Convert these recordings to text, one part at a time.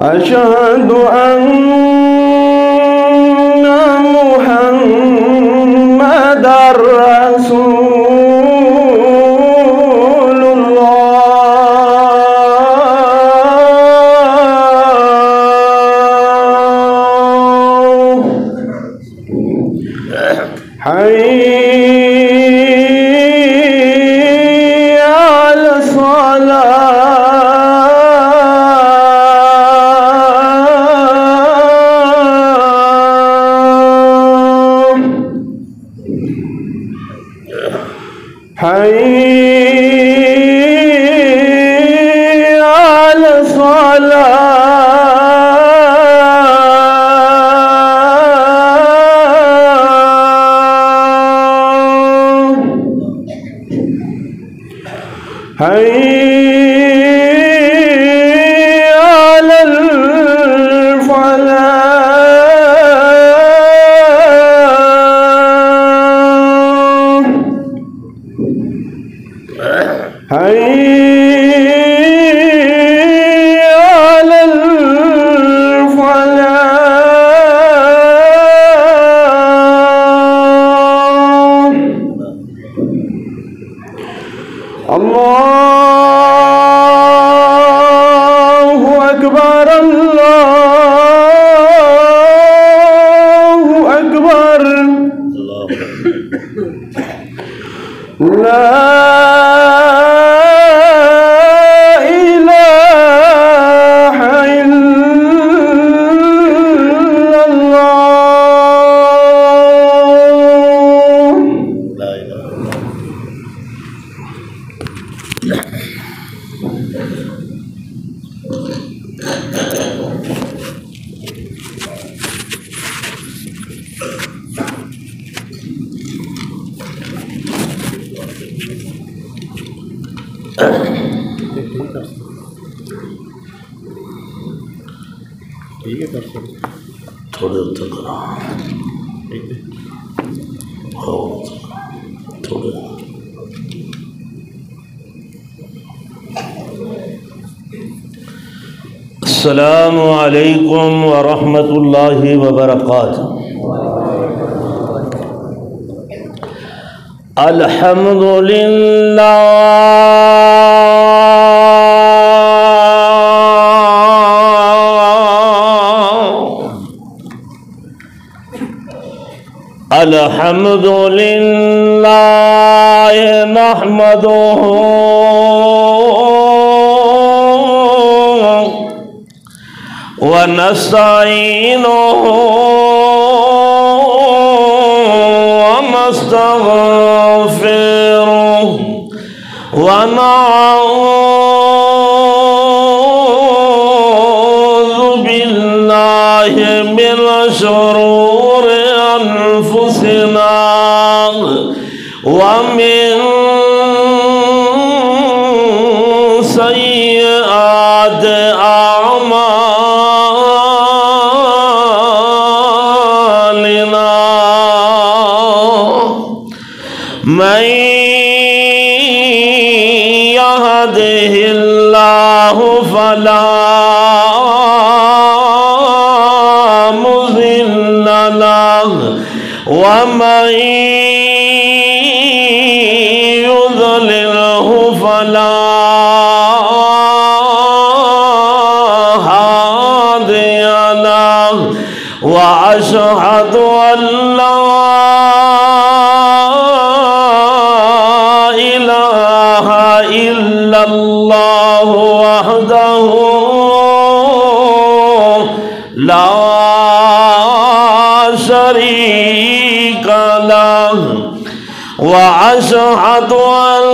أشهد أن محمدًا رسول الله حي على الصلاة حي على الصلاة حي على الفلاح حي على الفلاح الله أكبر الله أكبر لا تھوڑے اتر کرو تھوڑے السلام علیکم ورحمۃ اللہ وبرکاتہ۔ الحمد للہ الحمد للہ نحمدہ ونستعینہ ونستغفرہ ونعوذ باللہ من شرور انفسنا ومن سیئات اعمالنا من يهده الله فلا مضل له ومن يضلله فلا هادي له وأشهد أن لا إله إلا الله وحده لا شريك له وأشهد أن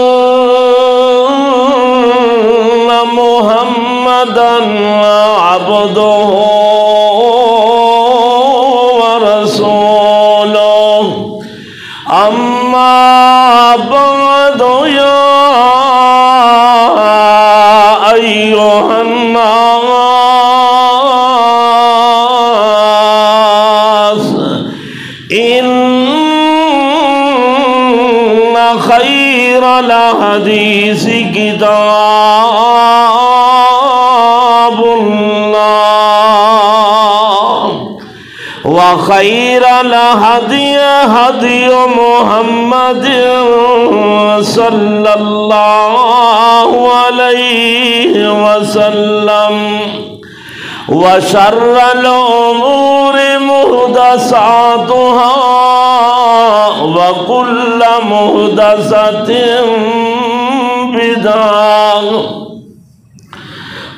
محمدا عبده ورسوله أما بعد يا أيها الناس إن خير الحديث كتاب الله وخير الهدي هدي محمد صلى الله عليه وسلم وشر الأمور محدثاتها وكل محدثة بدعة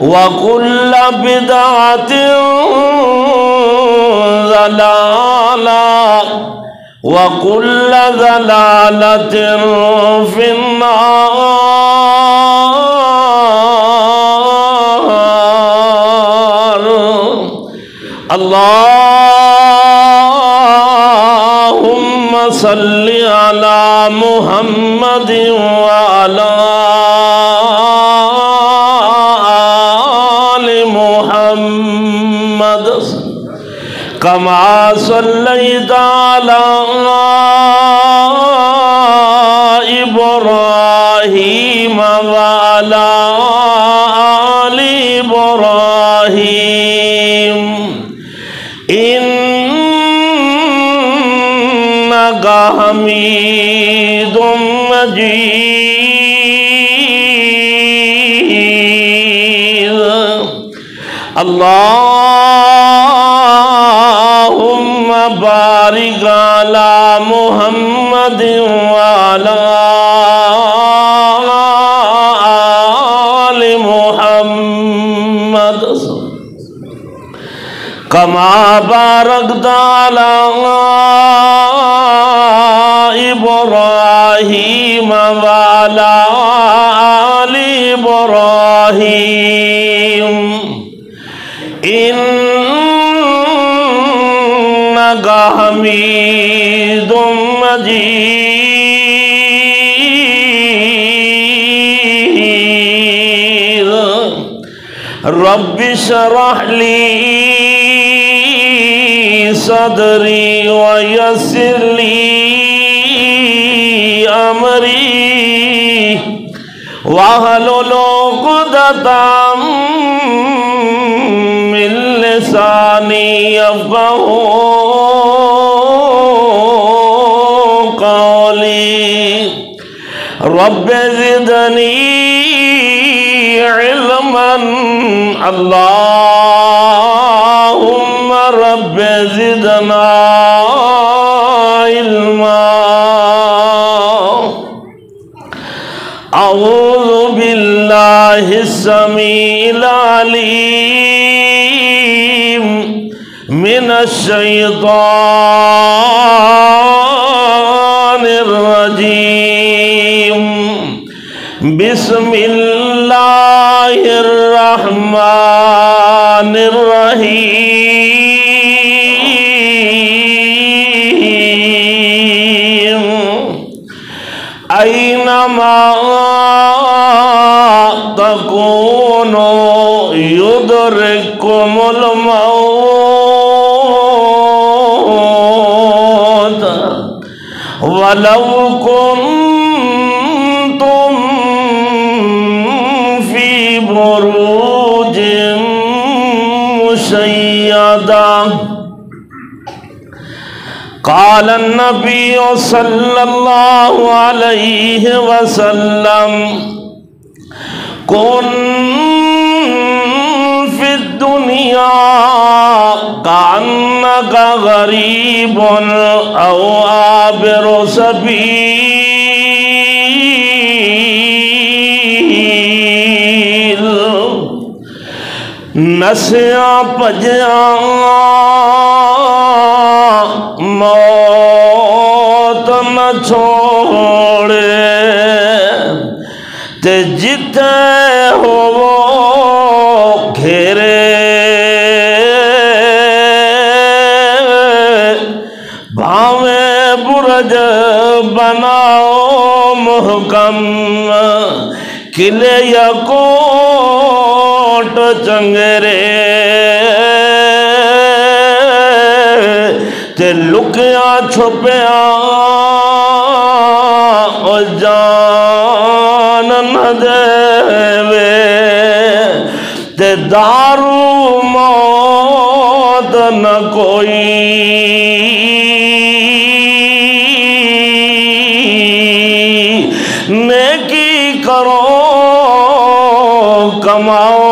وكل بدعة ضلالة وكل ضلالة في النار اللهم صل على محمد وعلى آل محمد كما صليت على إبراهيم وعلى آل إبراهيم إنك حميد مجيد اللهم بارك على محمد وعلى آل محمد كما باركت على إبراهيم وعلى آل إبراهيم إنك حميد مجيد رب اشرح لي صدري ويسر لي أمري واحلل عقدة من لساني يفقهوا قولي رب زدني علما اللهم رب زدنا علما اعوذ باللہ السمیع العلیم من الشیطان الرجیم بسم اللہ الرحمن الرحیم اینما تکونوا یدرککم الموت ولو کنتم فی بروج مشیدہ قال النبی صلی اللہ علیہ وسلم کن فی الدنیا کأنک غریب او عابر سبیل نسیا پجیا موت نہ چھوڑے تے جتے ہو وہ گھیرے بھاویں برج بناؤ محکم قلعے یا کوٹ چنگرے تے لکیاں چھپیاں او جان نہ دے تے دارو موت نہ کوئی نیکی کرو کماؤ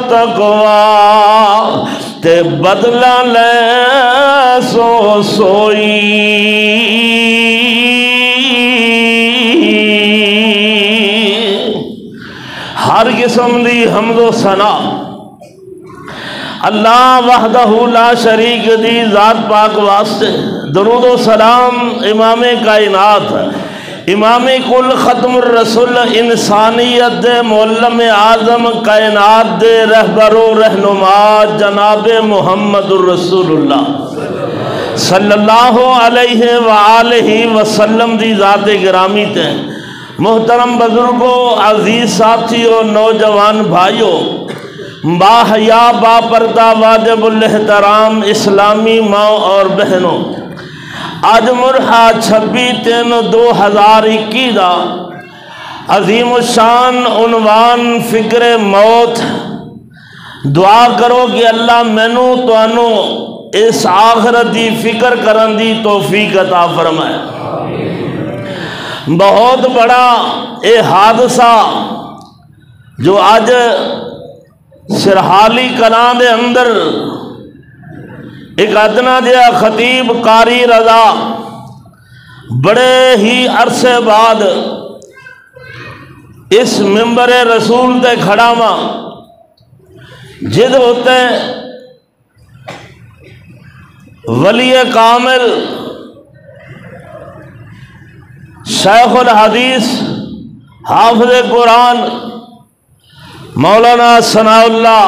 تقوی تے بدلہ لے سو سوئی ہر قسم دی حمد و ثنا اللہ وحدہ لا شریک دی ذات پاک واسطے، درود و سلام امام کائنات امام کل ختم الرسول انسانیت دے معلم اعظم کائنات دے رہبر و رہنما جناب محمد الرسول اللہ صلی اللہ علیہ وآلہ وسلم دی ذات گرامی تے محترم بزرگوں، عزیز ساتھیوں، نوجوان بھائیوں، با حیا با پردہ واجب الاحترام اسلامی ماں اور بہنوں، آج مرحا 26/3/2021 دا عظیم الشان عنوان فکر موت۔ دعا کرو کہ اللہ مینوں تانوں اس آخرت دی فکر کرن دی توفیق عطا فرمائے۔ بہت بڑا اے حادثہ جو آج سرحالی کلاں دے اندر ایک ادنا جہا خطیب قاری رضا بڑے ہی عرصے بعد اس ممبر رسول تے کھڑا ماں جد ہوتے ولی کامل شیخ الحدیث حافظ قرآن مولانا ثناء اللہ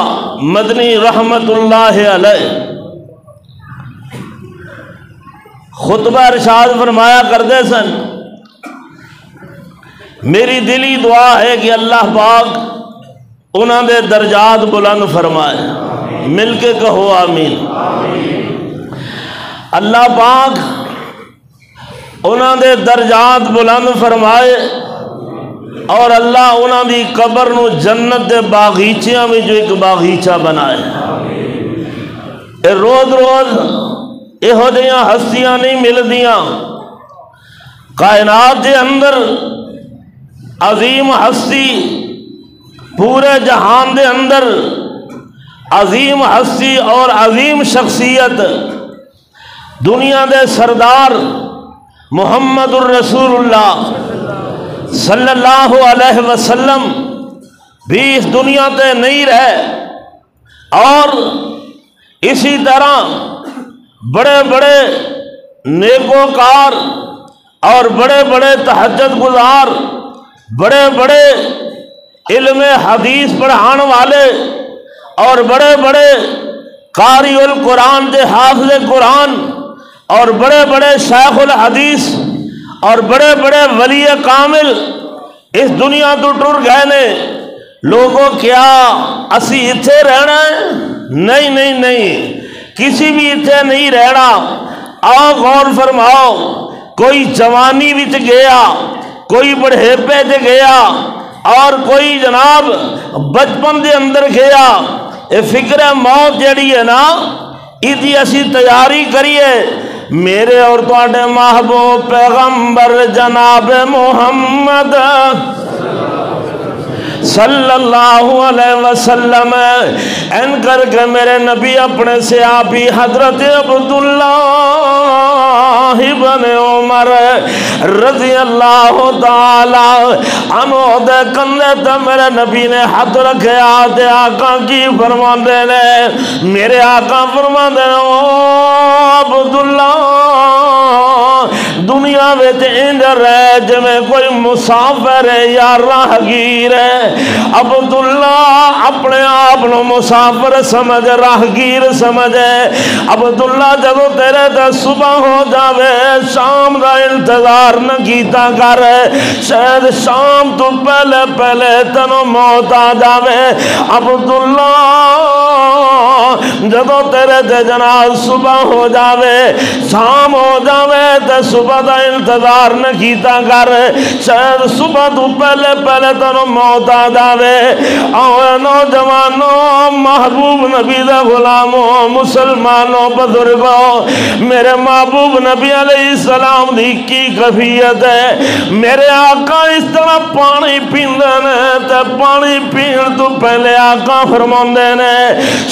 مدنی رحمت اللہ علیہ خطبہ ارشاد فرمایا کرتے سن، میری دلی دعا ہے کہ اللہ پاک انہاں دے درجات بلند فرمائے، مل کے کہو آمین۔ اللہ پاک انہاں دے درجات بلند فرمائے اور اللہ انہاں دی قبر نو جنت دے باغیچیاں میں جو ایک باغیچہ بنائے۔ روز روز یہو جیاں ہستیاں نہیں ملدیاں، کائنات دے اندر عظیم ہستی، پورے جہان دے اندر عظیم ہستی اور عظیم شخصیت دنیا دے سردار محمد الرسول اللہ صلی اللہ علیہ وسلم بھی اس دنیا تے نہیں رہے، اور اسی طرح بڑے بڑے نیکوکار اور بڑے بڑے تہجد گزار، بڑے بڑے علم حدیث پڑھان والے اور بڑے بڑے قاری القرآن دے حافظ قرآن اور بڑے بڑے شیخ الحدیث اور بڑے بڑے ولی کامل اس دنیا تو ٹر گئے نے۔ لوگوں کیا اسی اتھے رہنا ہے؟ نہیں نہیں نہیں، کسی بھی اتھے نہیں رہنا۔ آؤ غور فرماؤ، کوئی جوانی وچ گیا، کوئی بڑھیپے تے گیا، اور کوئی جناب بچپن دے اندر گیا۔ اے فکر موت جڑی ہے نا، ایدی اسی تیاری کریے۔ میرے اور تواڈے محبوب پیغمبر جناب محمد صلی اللہ علیہ وسلم ان کر کے میرے نبی اپنے سے آپی حضرت عبداللہ بن عمر رضی اللہ تعالی عنہ دے کندھے تے میرے نبی نے ہاتھ رکھے۔ آتے آقا کی فرماندے نے، میرے آقا فرماندے نے، او عبداللہ دنیا میں انج رہے جویں کوئی مسافر ہے یا راہگیر ہے۔ عبداللہ اپنے آپ نو مسافر سمجھ، راہگیر سمجھے۔ عبداللہ جدو تیرے تے صبح ہو جاوے، شام دا انتظار نہ کیتا کر، شاید شام تو پہلے پہلے تنو موت آ جاوے۔ عبداللہ جدو تیرے تے جناب صبح ہو جاوے، شام ہو جاوے تے صبح دا انتظار نہ کیتا کر، شاید صبح تو پہلے پہلے تنو موت آ جاوے۔ اوے نوجوانوں، محبوب نبی دا غلاموں، مسلمانوں، بزرگوں، میرے محبوب نبی علیہ السلام دی کی کیفیت ہے۔ میرے آقا اس طرح پانی پیندے نے تے پانی پین تو پہلے آقا فرماندے نے،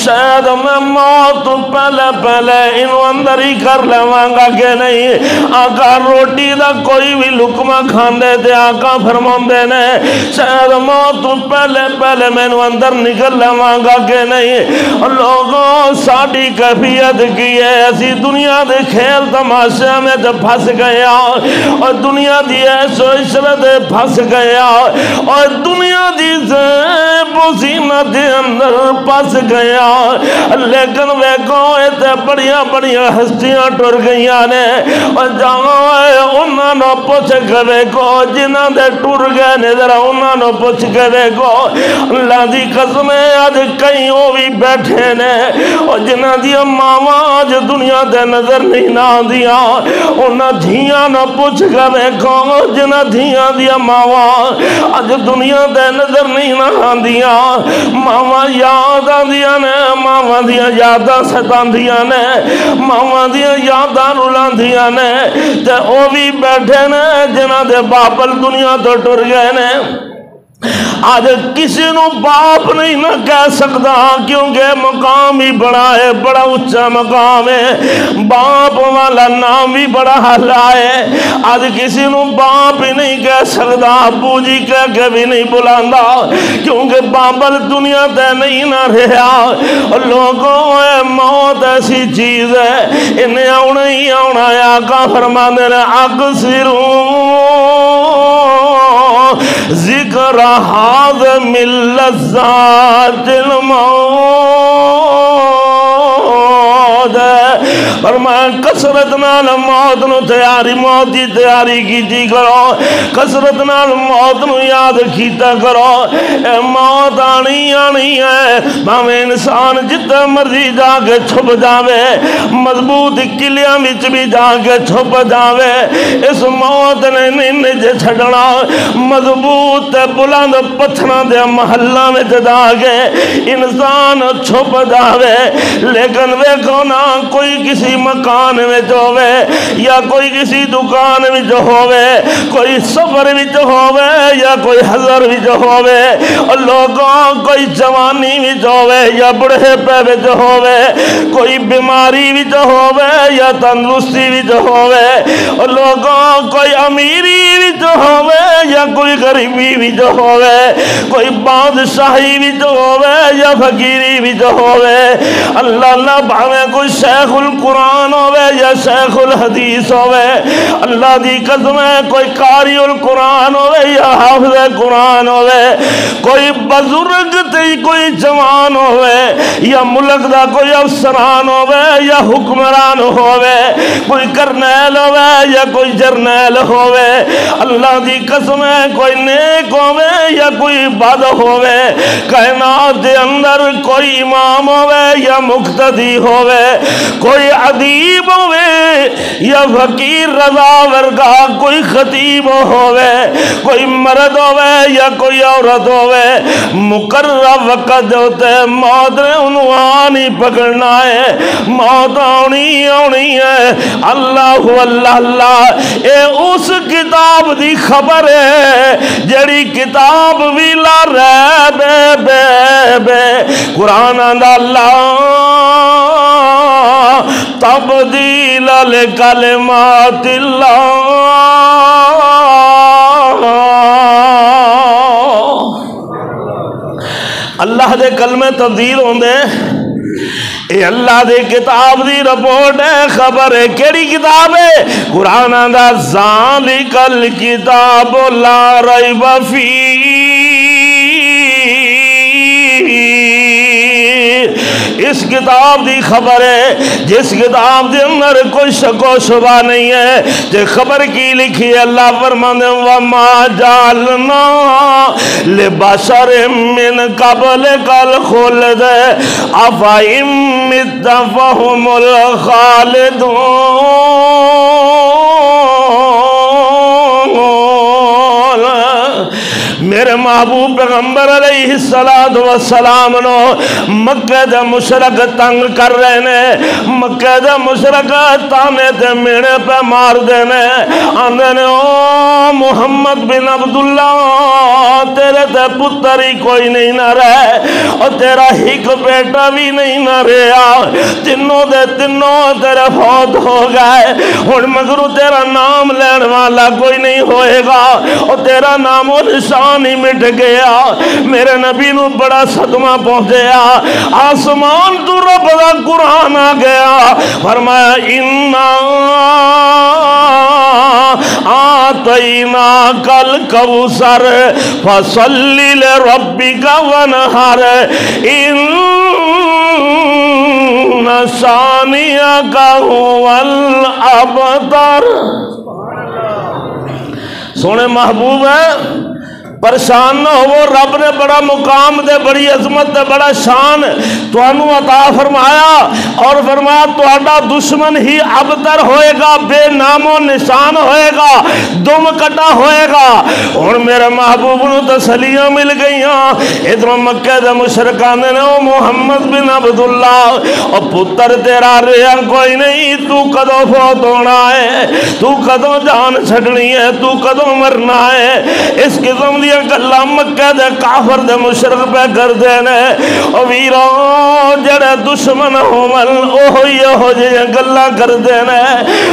شاید میں موت تو پہلے پہلے انہوں اندر ہی کر لواں گا کہ نہیں۔ آقا روٹی دا کوئی بھی لقمہ کھاندے تے آقا فرماندے نے، شاید موت تو پہلے پہلے میں انہوں اندر نکل لواں گا کہ نہیں۔ لوگوں ساڑی کیفیت کی ہے، اسی دنیا دے کھیل تماشے میں جب پھنس گیا، اور دنیا دی ایسو عشرت پھنس گیا، اور دنیا دی زیب و زینت دے اندر پھنس گیا۔ لیکن ویکھو ایتے بڑیاں بڑیاں ہستیاں ٹر گئیاں نے، اور جہاں انہاں نو پوچھ کے ویکھو، جنہاں دے ٹر گئے نے ذرا انہاں نو پوچھ کے ویکھو۔ اللہ دی قسم آج کئی وہ بھی بیٹھے نے، اور جنہاں دی ماواں آج دنیا دے نظر نہیں نہ آندیاں، انہاں دھیاں نو پوچھ کے ویکھو، جنہاں دھیاں دی ماواں آج دنیا دے نظر نہیں نہ آندیاں۔ ماواں یاد آندیاں نے، ماواں دیاں یاداں ستاندیاں نے، ماواں دیاں یاداں رلاندیاں نے، تے او بھی بیٹھے نے جنہاں دے باپل دنیا تو ٹر گئے نے۔ آج کسی نو باپ نہیں نہ کہہ سکتا، کیونکہ مقام ہی بڑا ہے، بڑا اچھا مقام ہے، باپ والا نام بھی بڑا حالا ہے۔ آج کسی نو باپ ہی نہیں کہہ سکتا، ابو جی کہہ کے بھی نہیں بلاندا، کیونکہ بابل دنیا تے نہیں نہ رہا۔ لوگوں موت ایسی چیز ہے، انہیں آنا ہی آنا ہے۔ آقا فرمانے نے، اکثروں ذکر حاضم اللذات الموت، فرمایا کسرت نال موت نو تیاری، موت دی تیاری کیتی کرو، کسرت نال موت نو یاد کیتا کرو۔ اے موت آنی آنی ہے، بھاویں انسان جتنا مرضی جا کے چھپ جاوے، مضبوط قلعیاں وچ بھی جا کے چھپ جاوے، اس موت نے نہیں جے چھڑنا، مضبوط بلند پتھراں دے محلاں وچ جا کے انسان چھپ جاوے۔ لیکن ویکھو نا، کوئی کسی مکان وچ ہووے یا کوئی کسی دکان وچ ہووے، کوئی سفر وچ ہووے یا کوئی حضر وچ ہووے، اور لوگوں کوئی جوانی وچ ہووے یا بڑھے پے وچ ہووے، کوئی بیماری وچ ہووے یا تندرستی وچ ہووے، اور لوگوں کوئی امیری وچ ہووے یا کوئی غریبی وچ ہووے، کوئی بادشاہی وچ ہووے یا فقیری وچ ہووے، اللہ اللہ بھاویں کوئی شیخ القرآن ہووے یا شیخ الحدیث ہووے، اللہ دی قسم ہے کوئی قاری القرآن ہووے یا حافظ قرآن ہووے، کوئی بزرگ تے کوئی جوان ہووے یا ملک دا کوئی افسران ہووے یا حکمران ہووے، کوئی کرنیل ہووے یا کوئی جرنیل ہووے، اللہ دی قسم ہے کوئی نیک ہووے یا کوئی بد ہووے، کائنات دے اندر کوئی امام ہووے یا مقتدی ہووے، کوئی ادیب ہووے یا فقیر رضا ورگا کوئی خطیب ہووے، کوئی مرد ہووے یا کوئی عورت ہووے، مقرر وقت ہوتے موت نے عنوان ہی پکڑنا ہے، موت آنی آنی ہے۔ اللہ اللہ اللہ، اے اس کتاب دی خبر ہے جڑی کتاب ویلا رہ بے قرآن دا اللہ تبدیل لکلمات اللہ، اللہ دے کلمے تبدیل ہوندے، اے اللہ دے کتاب دی رپورٹ ہے، خبر ہے۔ کیڑی کتاب ہے؟ قرآن دا ذالک الکتاب لا ریب فیہ، اس کتاب دی خبر ہے جس کتاب دے اندر کوئی شک و شبہ نہیں ہے۔ جو خبر کی لکھی ہے، اللہ فرمانے وَمَا جَعَلْنَا لِبَشَرٍ مِّن قَبْلِكَ الْخُلْدَ أَفَإِن مِّتَّ فَهُمُ الْخَالِدُونَ۔ میرے محبوب پیغمبر علیہ السلام نو مکہ دے مشرک تنگ کر رہے نے، مکہ دے مشرک تانے تے مینے پہ مار دینے، آندے نے او محمد بن عبداللہ تیرے تے پتر ہی کوئی نہیں نہ رہے، اور تیرا ہک بیٹا بھی نہیں نہ رہا، تینوں دے تینوں تیرے فوت ہو گئے، اور مگرو تیرا نام لین والا کوئی نہیں ہوئے گا، اور تیرا نام و نشان ہی مٹ گیا۔ میرے نبی نو بڑا صدمہ پہنچیا، آسمان تو رب دا قرآن آ گیا، فرمایا اِنَّا آتَيْنَاكَ الْكَوْثَرَ فَصَلِّ لِرَبِّكَ وَانْحَرْ إِنَّ شَانِئَكَ هُوَ الْأَبْتَرُ۔ سونے محبوب ہے، پریشان نہ ہو، رب نے بڑا مقام دے، بڑی عظمت دے، بڑا شان توانو عطا فرمایا، اور فرمایا توڑا دشمن ہی ابتر ہوئے گا، بے نام و نشان ہوئے گا، دم کٹا ہوئے گا۔ اور میرے محبوب نو تسلیاں مل گئیاں، ادھر مکہ دے مشرکان نے او محمد بن عبداللہ، اور پتر تیرا رہا کوئی نہیں، تو کدو فوت ہونا ہے، تو کدو جان چھڑنی ہے، تو کدو مرنا ہے۔ اس قسم دی گلا مکہ دے کافر دے مشرک پہ کر دینے، او ویرو جڑے دشمن ہومن اوہی ہو جے گلا کر دینے،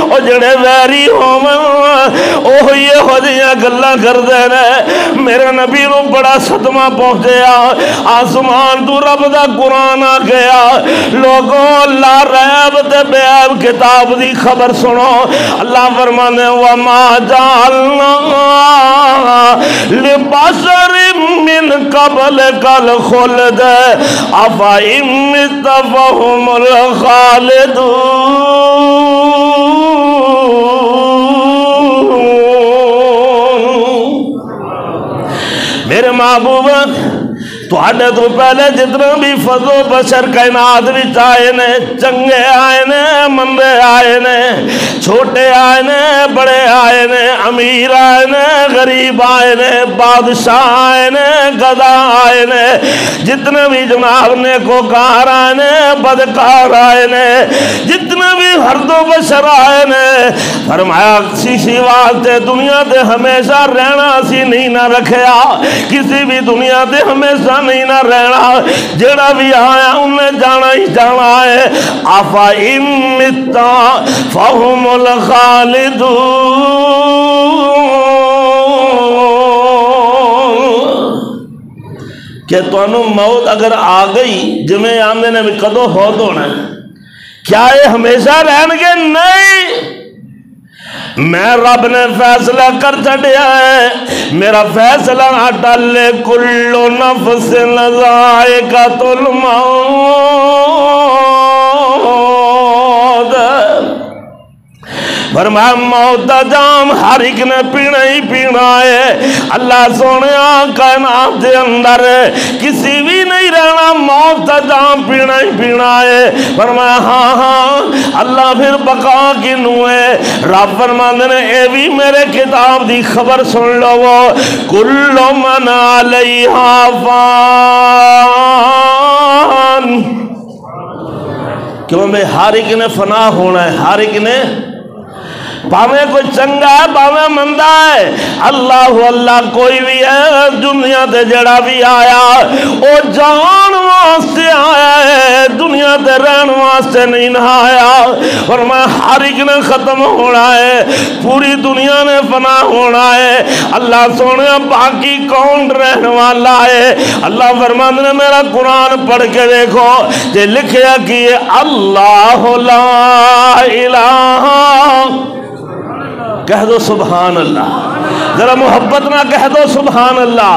او جڑے ویری ہومن اوہی ہو جے گلا کر دینے۔ میرے نبی نو بڑا صدمہ پہنچیا، آسمان تو رب دا قرآن آ گیا، لوگوں لا ریب تے بے عیب کتاب دی خبر سنو۔ اللہ فرمانے وَمَا جَعَلْنَا لِبَشَرٍ مِّن قَبْلِكَ الْخُلْدَ أَفَإِن مِّتَّ فَهُمُ الْخَالِدُونَ۔ میرے محبوب تواڈے تو پہلے جتنا بھی فضل و بشر کائنات وچ آئے نے، چنگے آئے نے، مندے آئے نے، چھوٹے آئے نے، بڑے آئے نے، امیر آئے نے، غریب آئے نے، بادشاہ آئے نے، گدا آئے نے، جتنے بھی جناب نیکوکار آئے نے، بدکار آئے نے، جتنے بھی فرد و بشر آئے نے، فرمایا کسی واسطے دنیا تے ہمیشہ رہنا اسی نہیں نہ رکھیا، کسی بھی دنیا تے ہمیشہ نہیں نہ رہنا، جڑا بھی آیا انہیں جانا ہی جانا ہے۔ آفا امتا فہم الخالدون، کہ تانوں موت اگر آ گئی جمیں آندے نے بھی کدو فوت ہونا ہے، کیا یہ ہمیشہ رہن گے؟ نہیں، میں رب نے فیصلہ کر چھڑیا ہے، میرا فیصلہ اٹل، کل نفس ذائقۃ الموت، فرمایا موت دا جام ہر ایک نے پینا ہی پینا ہے۔ اللہ سونے کائنات دے اندر کسی بھی نہیں رہنا، موت دا جام پینا ہی پینا ہے۔ فرمایا ہاں ہاں، اللہ پھر بقا کنو ہے؟ رب فرماندے نے اے بھی میرے کتاب دی خبر سن لو، کل من علیہا فان، کیوں میں ہر ایک نے فنا ہونا ہے، ہر ایک نے، پاویں کوئی چنگا ہے پاویں مندہ ہے، اللہ اللہ کوئی بھی ہے دنیا تے جڑا بھی آیا او جان واسطے آیا ہے، دنیا تے رہن واسطے نہیں نہ آیا۔ فرمایا ہر ایک نے ختم ہونا ہے، پوری دنیا نے فنا ہونا ہے۔ اللہ سونے باقی کون رہنے والا ہے؟ اللہ فرماتے نے میرا قرآن پڑھ کے دیکھو کہ لکھیا کہ اللہ لا الہ، کہہ دو سبحان اللہ، ذرا محبت نہ کہہ دو سبحان اللہ۔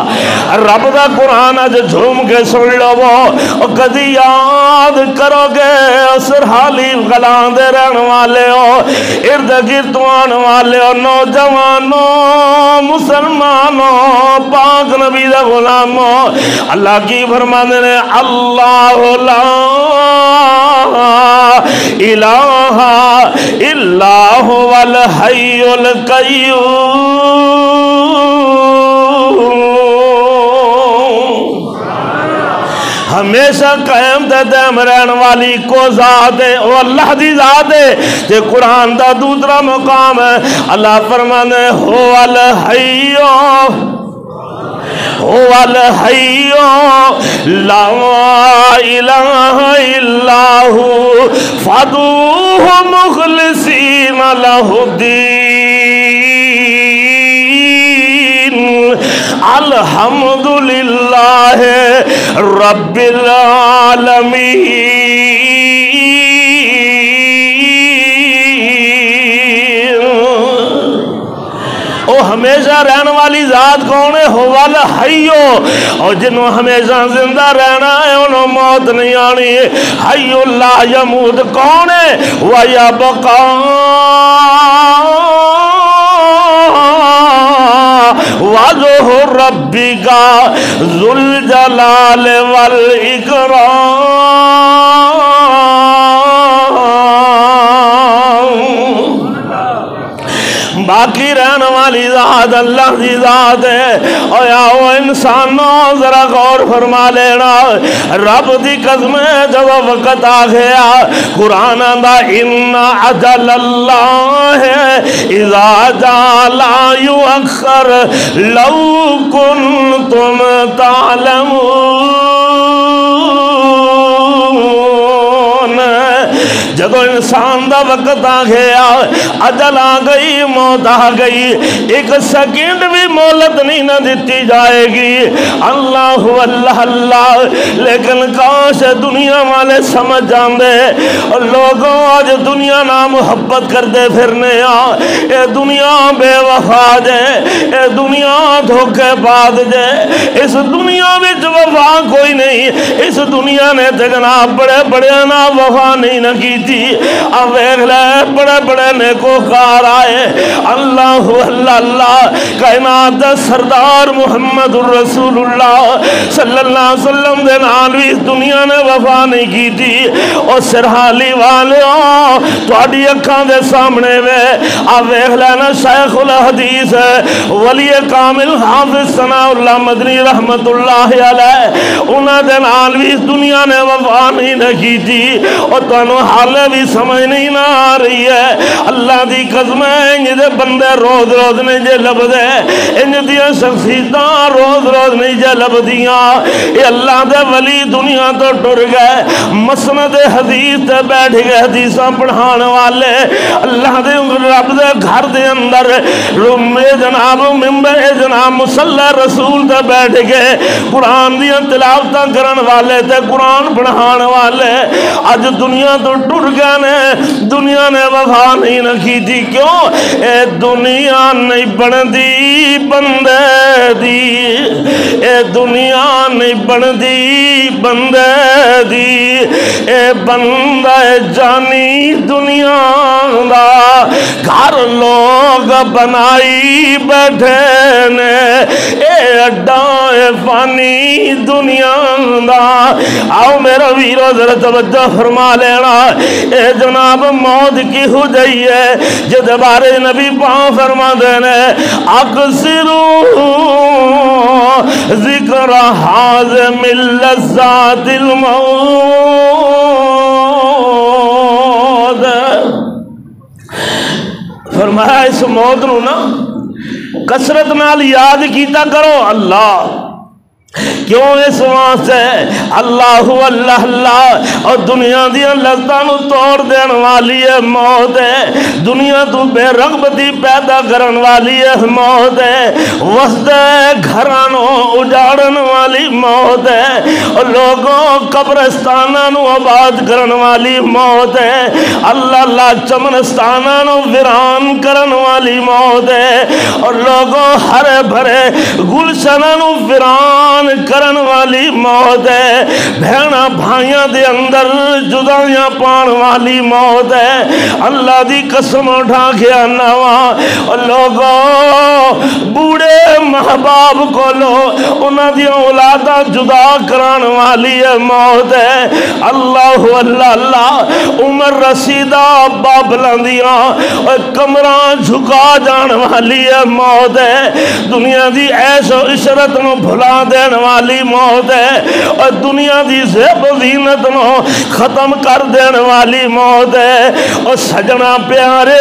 رب دا قرآن اج جھوم کے سن لو، اور کدی یاد کرو گے اس حالی غلان دے رہن والے ہو، ارد گرد آن والے ہو، نوجوانوں، مسلمانوں، پاک نبی دا غلاموں، اللہ کی فرمانے نے اللہ لا الہ الا هو الحی القیوم، ہمیشہ قائم تے دائم رہن والی کو ذات ہے، وہ اللہ دی ذات ہے۔ تے قرآن دا دوسرا مقام ہے، اللہ فرمانے هو الحی هو الحی لا الہ الا هو فادعوہ مخلصین لہ الدین، الحمدللہ رب العالمین۔ او ہمیشہ رہنے والی ذات کون ہے؟ هو الحی، اور جنہوں ہمیشہ زندہ رہنا ہے انہوں موت نہیں آنی۔ حی لا یموت کون ہے؟ وَيَبْقَى وَجْهُ رَبِّكَ ذُو الْجَلَالِ وَالْإِكْرَامِ، باقی رہنے والی ذات اللہ دی ذات ہے۔ اور آؤ انسانوں ذرا غور فرما لینا، رب دی قسم ہے جب وقت آ گیا، قرآن دا ان اجل اللہ اذا جاء لا یؤخر لو کنتم تعلمون، جب انسان دا وقت آ گیا، اجل آ گئی، موت آ گئی، ایک سیکنڈ بھی مہلت نہیں نہ دیتی جائے گی۔ اللہ اللہ اللہ، لیکن کاش دنیا والے سمجھ جاندے، اور لوگوں آج دنیا نہ محبت کر دے پھرنے آ، اے دنیا بے وفا جے، اے دنیا دھوکے باز جے، اس دنیا وچ وفا کوئی نہیں، اس دنیا نے تے جناب بڑے بڑے نہ وفا نہیں نہ کی تھی، ویکھ لے بڑے بڑے نیکوکار آئے اللہ اللہ اللہ کائنات دا سردار محمد الرسول اللہ صلی اللہ علیہ وسلم دے نال بھی دنیا نے وفا نہیں کی تھی او سرحالی والیوں تہاڈی اکھاں دے سامنے وے ویکھ لینا شیخ الحدیث ولی کامل حافظ ثناء اللہ مدنی رحمت اللہ علیہ انہاں دے نال بھی دنیا نے وفا نہیں کی تھی اور تانوں حالے بھی سمجھ نہیں نہ آ رہی ہے اللہ دی قسم ہے انج دے بندے روز روز نہیں جے لبدے انج دیاں شخصیتاں روز روز نہیں جے لبدیاں اے اللہ دے ولی دنیا تو ٹر گئے مسند حدیث تے بیٹھ گئے حدیثاں پڑھان والے اللہ دے رب دے گھر دے اندر جناب ممبر جناب مصلی رسول تے بیٹھ گئے قرآن دیاں تلاوتاں کرن والے تے قرآن پڑھان والے اج دنیا تو ٹر گئے نے دنیا نے وفا نہیں رکھی تھی کیوں اے دنیا نہیں بندی بندے دی اے دنیا نہیں بندی بندے دی اے بندہ جانی دنیا دا گھر لوگ بنائی بیٹھے نے اے اڈا اے فانی دنیا دا آؤ میرا ویرو ذرا توجہ فرما لینا اے جناب موت کی ہو جائی ہے جد بارے نبی پاک فرما دینے اکثرو ذکر حازم اللذات الموت فرمایا اس موت نو نا کثرت نال یاد کیتا کرو اللہ کیوں اس واسطے اللہ اللہ اللہ اور دنیا دیاں لذتاں نو توڑ دین والی ہے موت ہے دنیا تو بے رغبتی پیدا کرن والی ہے موت ہے وسدے گھرانوں اجاڑن والی موت ہے اور لوگوں قبرستاناں نو آباد کرن والی موت ہے اللہ اللہ چمنستاناں نو ویران کرن والی موت ہے اور لوگوں ہرے بھرے گلشناں نو ویران کرن والی موت ہے بہنا بھائیاں دے اندر جدائیاں پان والی موت ہے اللہ دی قسم اٹھا کے آناواں اور لوگوں بوڑے محباب کو لو انہاں دی اولادہ جدا کران والی ہے موت ہے اللہ اللہ اللہ عمر رسیدہ بابلندیاں اور کمران جھکا جان والی ہے موت ہے دنیا دی عیش و عشرت نو بھلا دین والی موت ہے اور دنیا دی زیب زینت نو ختم کر دین والی موت ہے اور سجنا پیارے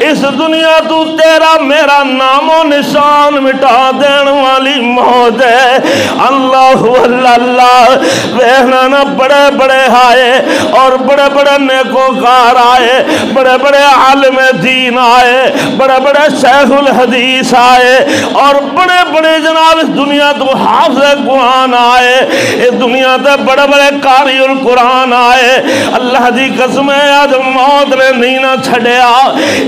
اس دنیا تو تیرا میرا نام و نشان مٹا دین والی موت ہے اللہ اللہ اللہ وہنا نا بڑے بڑے آئے اور بڑے بڑے نیکوکار آئے بڑے بڑے عالم دین آئے بڑے بڑے شیخ الحدیث آئے اور بڑے بڑے جناب اس دنیا تو حافظ قرآن آئے اس دنیا تے بڑے بڑے قاری القرآن آئے اللہ دی قسم ہے آج موت نے نہیں نہ چھڑیا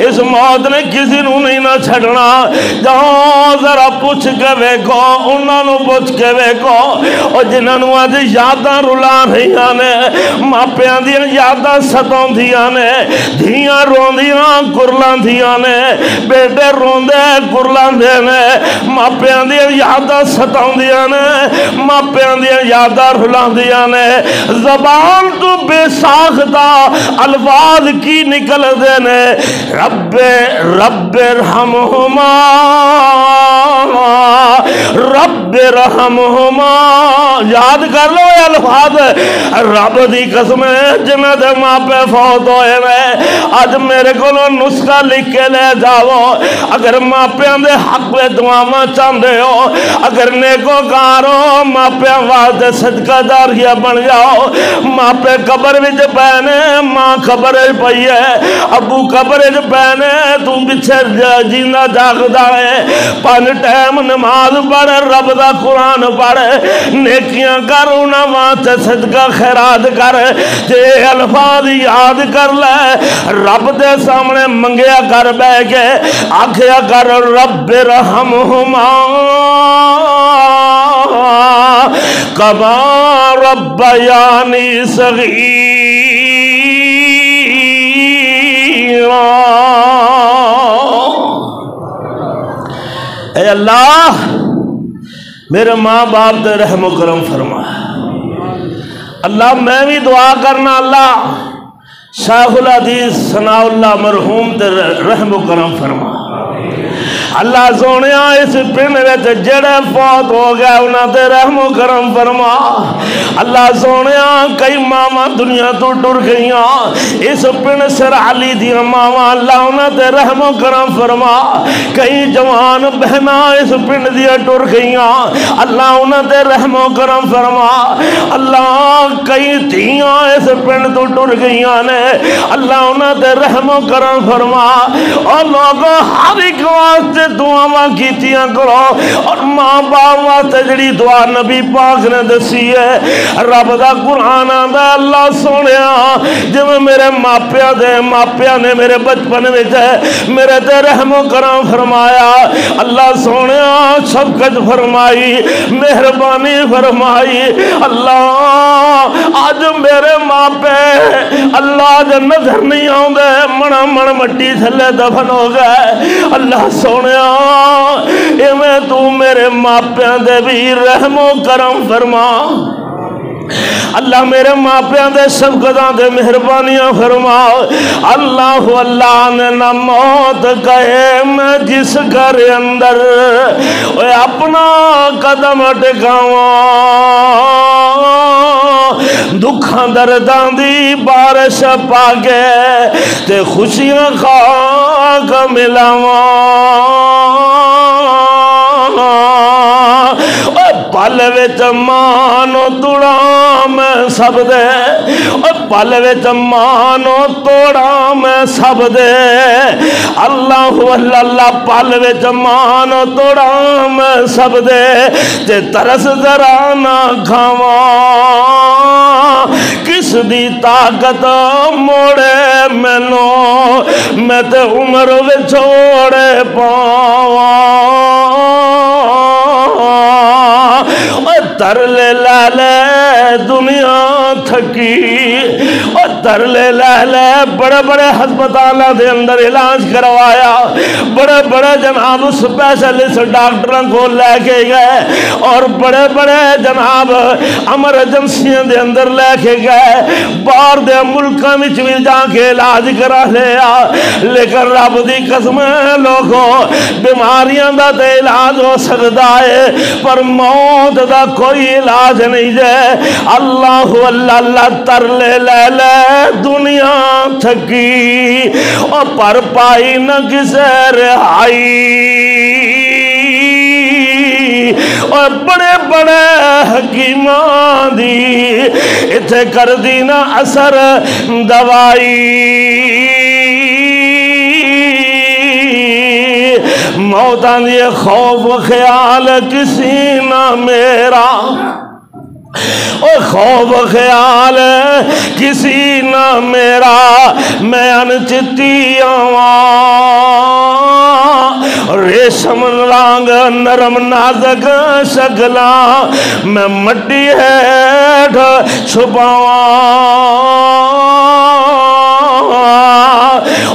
اس موت نے کسی نو نہیں نہ چھڑنا جہاں ذرا پوچھ کے ویکو انہاں نو پوچھ کے ویکو اور جنہاں نو آج یاداں رلا نہیں آنے ماپیاں دیاں یاداں ستوں دیاں نے دھیاں روندیاں کرلاں دیاں نے بیٹے روندے کرلاں دے نے ماپیاں دیاں یاداں ستوں دیاں نے ماپیاں دیاں یاداں رلا دیاں نے زبان تو بے ساختہ الفاظ کی نکل دے نے رب رب رحمہما رب رحمہما یاد کر لو یہ الفاظ رب دی قسم جنہ دے ماں پہ فوت ہوئے میں آج میرے کو نسخہ لکھ کے لے جاؤ اگر ماں پہ دے حق پہ دعاواں چاندے ہو اگر نیکو کارو ماں پہ واسطے صدقہ داریہ بن جاؤ ماں پہ قبر وچ پہنے ماں قبر پئی ہے ابو قبر وچ پہنے تو پیچھے جینا جاگدا ہے 5 ٹائم نماز پڑھ رب دا قرآن پڑھ نیکیاں کر انہاں واسطے صدقہ خیرات کر تے الفاظ یاد کر لے رب دے سامنے منگیا کر بہ کے آکھیا کر رب رحمہما کما ربیانی صغیرا خيرا. اے اللہ میرے ماں باپ تے رحم و کرم فرما. اللہ میں بھی دعا کرنا اللہ شیخ الحدیث ثناء اللہ مرحوم تے رحم و کرم فرما. اللہ سونیا اس پنڈ وچ جڑے فوت ہو گئے انہاں تے رحم و کرم فرما. اللہ سونیا کئی ماواں دنیا تو ٹر گئیاں اس پنڈ سر علی دیاں ماواں اللہ انہاں تے رحم و کرم فرما. کئی جوان بہناں اس پنڈ دیاں ٹر گئیاں اللہ انہاں تے رحم و کرم فرما. اللہ کئی دھیاں اس پنڈ تو ٹر گئیاں نے اللہ انہاں تے رحم و کرم فرما. اور لوگوں ہر ایک واسطے دعاواں کیتیاں کرو اور ماں باپ واسطے جڑی دعا نبی پاک نے دسی ہے رب دا قرآن آندا اللہ سونیا جویں میرے ماپیاں نے میرے بچپن وچ میرے تے رحم و کرم فرمایا. اللہ سونیا شفقت فرمائی مہربانی فرمائی. اللہ اج میرے ماپے اللہ دے نظر نہیں آوندے من مٹی تھلے دفن ہو گئے. اللہ سونیا ایویں تو میرے ماپیاں دے بھی رحم و کرم فرما. اللہ میرے ماپیاں دے شفقتاں دے مہربانیاں فرما. اللہ نے نہ موت کہے میں جس گھر اندر اوے اپنا قدم ٹکاواں دکھاں درداں دی بارش پا کے تے خوشیاں خاک ملاواں. پل وچ مانو توڑا میں سب دے پل وچ مانو توڑا میں سب دے. اللہ اللہ پل وچ مانو توڑا میں سب دے تے ترس ذرا نہ کھاواں. کس دی طاقت موڑے مینوں میں تے عمر وچھوڑے پاواں. ترلے لے دنیا تھکی اور ترلے لے بڑے بڑے ہسپتالوں دے اندر علاج کروایا. بڑے بڑے جناب اسپیشلسٹ ڈاکٹراں کو لے کے گئے اور بڑے بڑے جناب ایمرجنسیاں دے اندر لے کے گئے. باہر دے ملکاں وچ بھی جا کے علاج کرا لیا لیکن رب دی قسم لوگوں بیماریاں دا تے علاج ہو سکتا ہے پر موت دا کوئی علاج نہیں جے. اللہ ترلے لے دنیا تھکی اور پر پائی نہ کسے رہائی. اور بڑے بڑے حکیمان دی اتھے کر دی نہ اثر دوائی. موتاں دی خوف خیال کسی نہ میرا خوف خیال کسی نہ میرا میں انچتی آواں. ریشم رنگ نرم نازک شکلاں میں مٹی ہیٹھ چھپاواں.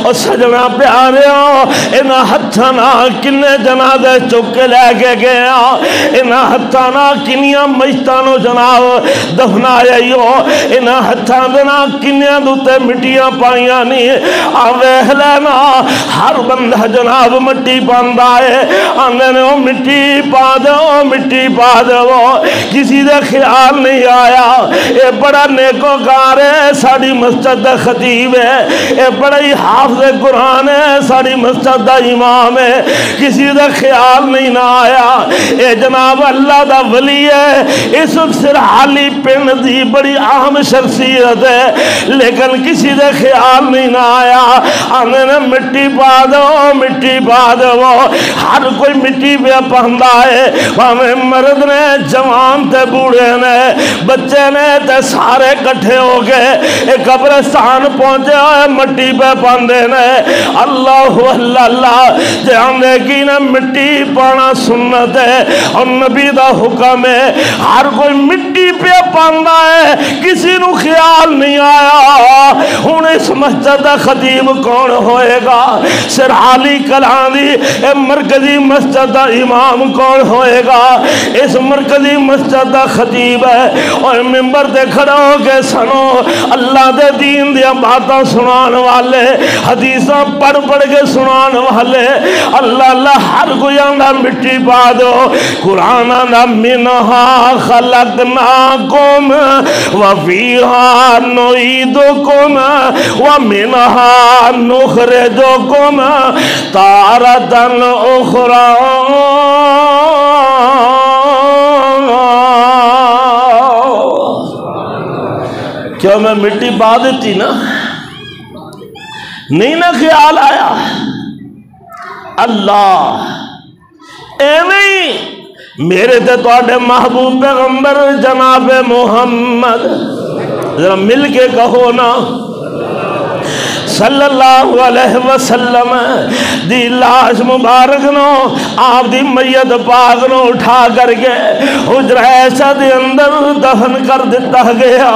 اور سجنا پیاریاں انہاں ہتھاں کنے جنازے چک کے لے کے گیا. انہاں ہتھاں کنیاں میتاں نو جناب دفنایا ہو. انہاں ہتھاں دے کنیاں دوتے مٹیاں پائیاں نہیں. ویکھ لینا ہر بندہ جناب مٹی پاندا ہے آندے نے او مٹی پا دو مٹی پا دو. کسی دے خیال نہیں آیا اے بڑا نیکوکار ہے ساڑی مسجد دا خطیب ہے اے بڑا ہی حافظ قرآن ہے ساڑی مسجد دا امام ہے. کسی دا خیال نہیں نہ آیا اے جناب اللہ دا ولی ہے. اس سرحالی پنڈ دی بڑی اہم شخصیت ہے لیکن کسی دے خیال نہیں نہ آیا. آنے نے مٹی پا دو مٹی پا دو. ہر کوئی مٹی پہ پہندا ہے ہمیں مرد نے جوان تے بوڑھے نے بچے نے تے سارے کٹھے ہو گئے. ایک قبرستان پہنچے مٹی پہ پاندے نے اللہ اللہ اللہ دھیان دے کی نا مٹی پانا سنت ہے اور نبی دا حکم ہے ہر کوئی مٹی پہ پاندا ہے کسی نو خیال نہیں آیا ہن اس مسجد دا خطیب کون ہوئے گا سرحالی کلاں دی مرکزی مسجد دا امام کون ہوئے گا اس مرکزی مسجد دا خطیب ہے اور ممبر تے کھڑا ہو کے سنو اللہ دے دین دیا باتاں سنان والے حدیثاں پڑھ پڑھ کے سنان والے اللہ اللہ ہر کوئی آندا مٹی پا دو قرآن آندا منہا خلقناکم وفیہا نعیدکم ومنہا نخرجکم تارةً اخرى کیوں میں مٹی پا دیتی نا نہیں نا خیال آیا اللہ اے نہیں میرے تے تواڈے محبوب پیغمبر جناب محمد ذرا مل کے کہو نا صلی اللہ علیہ وسلم دی لاش مبارک نو آپ دی میت پاک نو اٹھا کر کے حجرہ ایسا دے اندر دفن کر دیتا گیا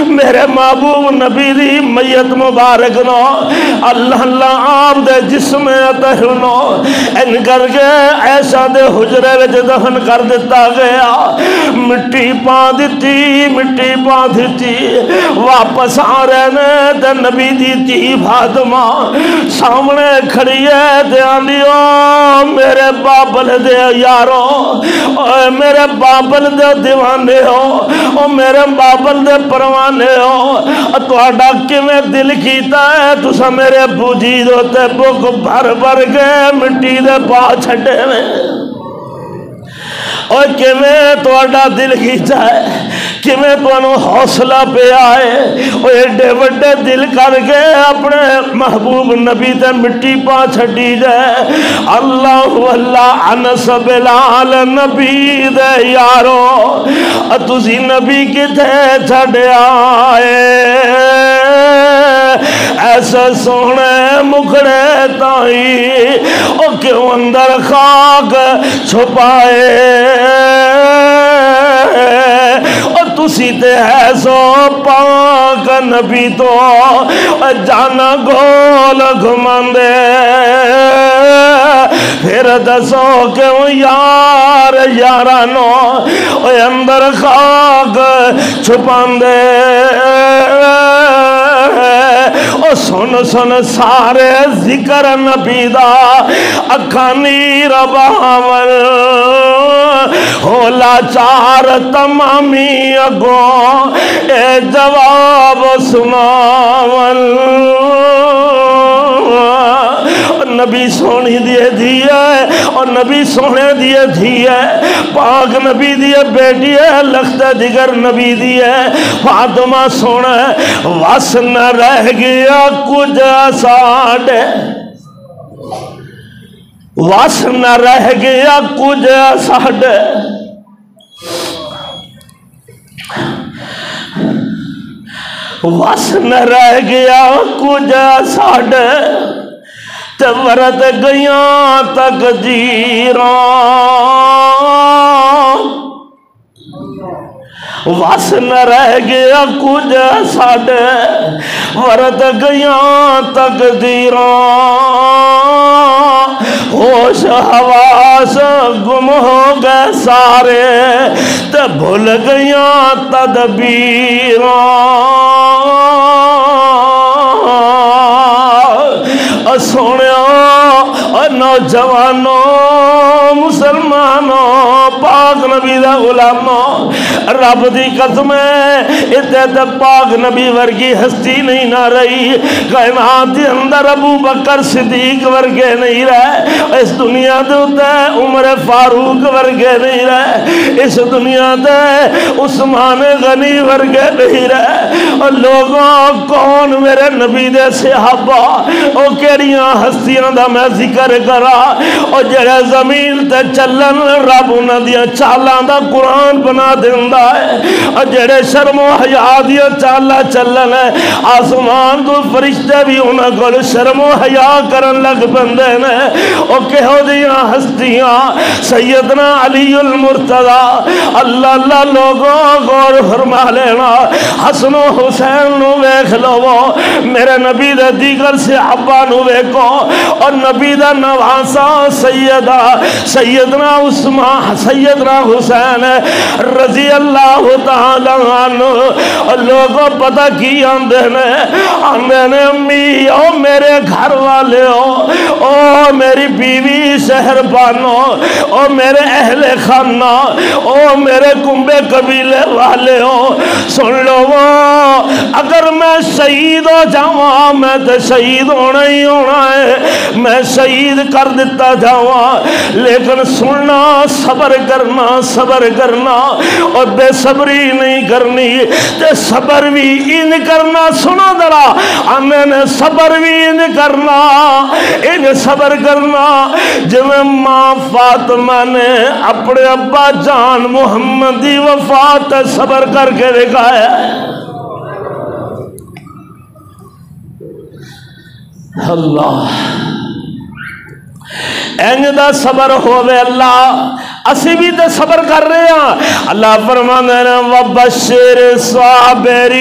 میرے محبوب نبی دی میت مبارک نو اللہ اللہ آپ دے جسم اطہر نو ان کر کے ایسا دے حجرے وچ دفن کر دیتا گیا مٹی پا دیتی واپس آ رہے نے تے نبی دی تھی فاطمہ سامنے کھڑی ہے تے آندی او میرے بابل دے یارو او میرے بابل دے دیوانے ہو او میرے بابل دے پروانے ہو تواڈا کیویں دل کیتا ہے تساں میرے ابو جی دے بک بھر بھر کے مٹی دے پا چھڈے نے اور کیویں تواڈا دل کیتا ہے کیویں تانوں حوصلہ پہ آئے او ایڈے وڈے دل کر کے اپنے محبوب نبی تے مٹی پا چھڈی جائے اللہ اللہ انس بلال نبی دے یارو تسی نبی کتے چھڈ آئے ایسے سونے مکھڑے تائی او کیوں اندر خاک چھپائے اور تسی تے ہے سو پاک نبی تو جانا گول گھماندے پھر دسو کیوں یار یارانو اندر خاک چھپاندے او سن سن سارے ذکر نبی دا اکھانی رباول ہولا چار تمامی اگوں اے جواب سناول نبی سونی دیے دیئے اور نبی سونے دیے دیئے پاک نبی دیئے بیٹی ہے لخت دیگر نبی دیئے فاطمہ سونے وس نہ رہ گیا کچھ ساڑھے وس نہ رہ گیا کچھ ساڑھے وس نہ رہ گیا کچھ ساڑھے تے ورت گیاں تقدیراں وس نہ رہ گیا کچھ ساڑھے ورت گیاں تقدیراں ہوش حواس گم ہو گئے سارے تے بھول گیاں تدبیراں سونیوں نوجوانوں مسلمانوں پاک نبی دا غلاموں رب دی قسم ہے تے پاک نبی ورگی ہستی نہیں نہ رہی کائنات دے اندر ابو بکر صدیق ورگے نہیں رہے اس دنیا دے عمر فاروق ورگے نہیں رہے اس دنیا دے عثمان غنی ورگے نہیں رہے اور لوگوں کون میرے نبی دے صحابہ او کیڑیاں ہستیاں دا میں ذکر کرا اور جڑے زمین تے چلن رب انہاں دیاں چالاں دا قرآن بنا دیندا ہے اور جڑے شرم و حیا دیاں چالاں چلن آسمان تو فرشتے بھی انہاں کول شرم و حیا کرن لگ پندے نے او کہو دیاں ہستیاں سیدنا علی المرتضی اللہ اللہ لوگوں غور فرما لینا حسن و حسین نو ویکھ لو میرے نبی دے دیگر صحابہ نو ویکھو اور نبی دا نواسا سیدنا عثمان سیدنا حسین رضی اللہ تعالی عنہ لوگوں پتہ کی آندے نے امی او میرے گھر والے او میری بیوی شہر بانو او میرے اہل خانہ او میرے کنبے قبیلے والے سن لو اگر میں شہید ہو جاواں میں تے شہید ہونا ہی ہونا ہے میں شہید کر دیتا جاواں لیکن سننا صبر کرنا اور بے صبری نہیں کرنی تے صبر بھی ان کرنا سنو ذرا ہمیں نے صبر بھی ان کرنا صبر کرنا جویں ماں فاطمہ نے اپنے ابا جان محمد دی وفات صبر کر کے دکھایا اللہ اینج دا صبر ہووے اللہ اسی بھی تے صبر کر رہے ہیں اللہ فرماندے نے وبشر صابرین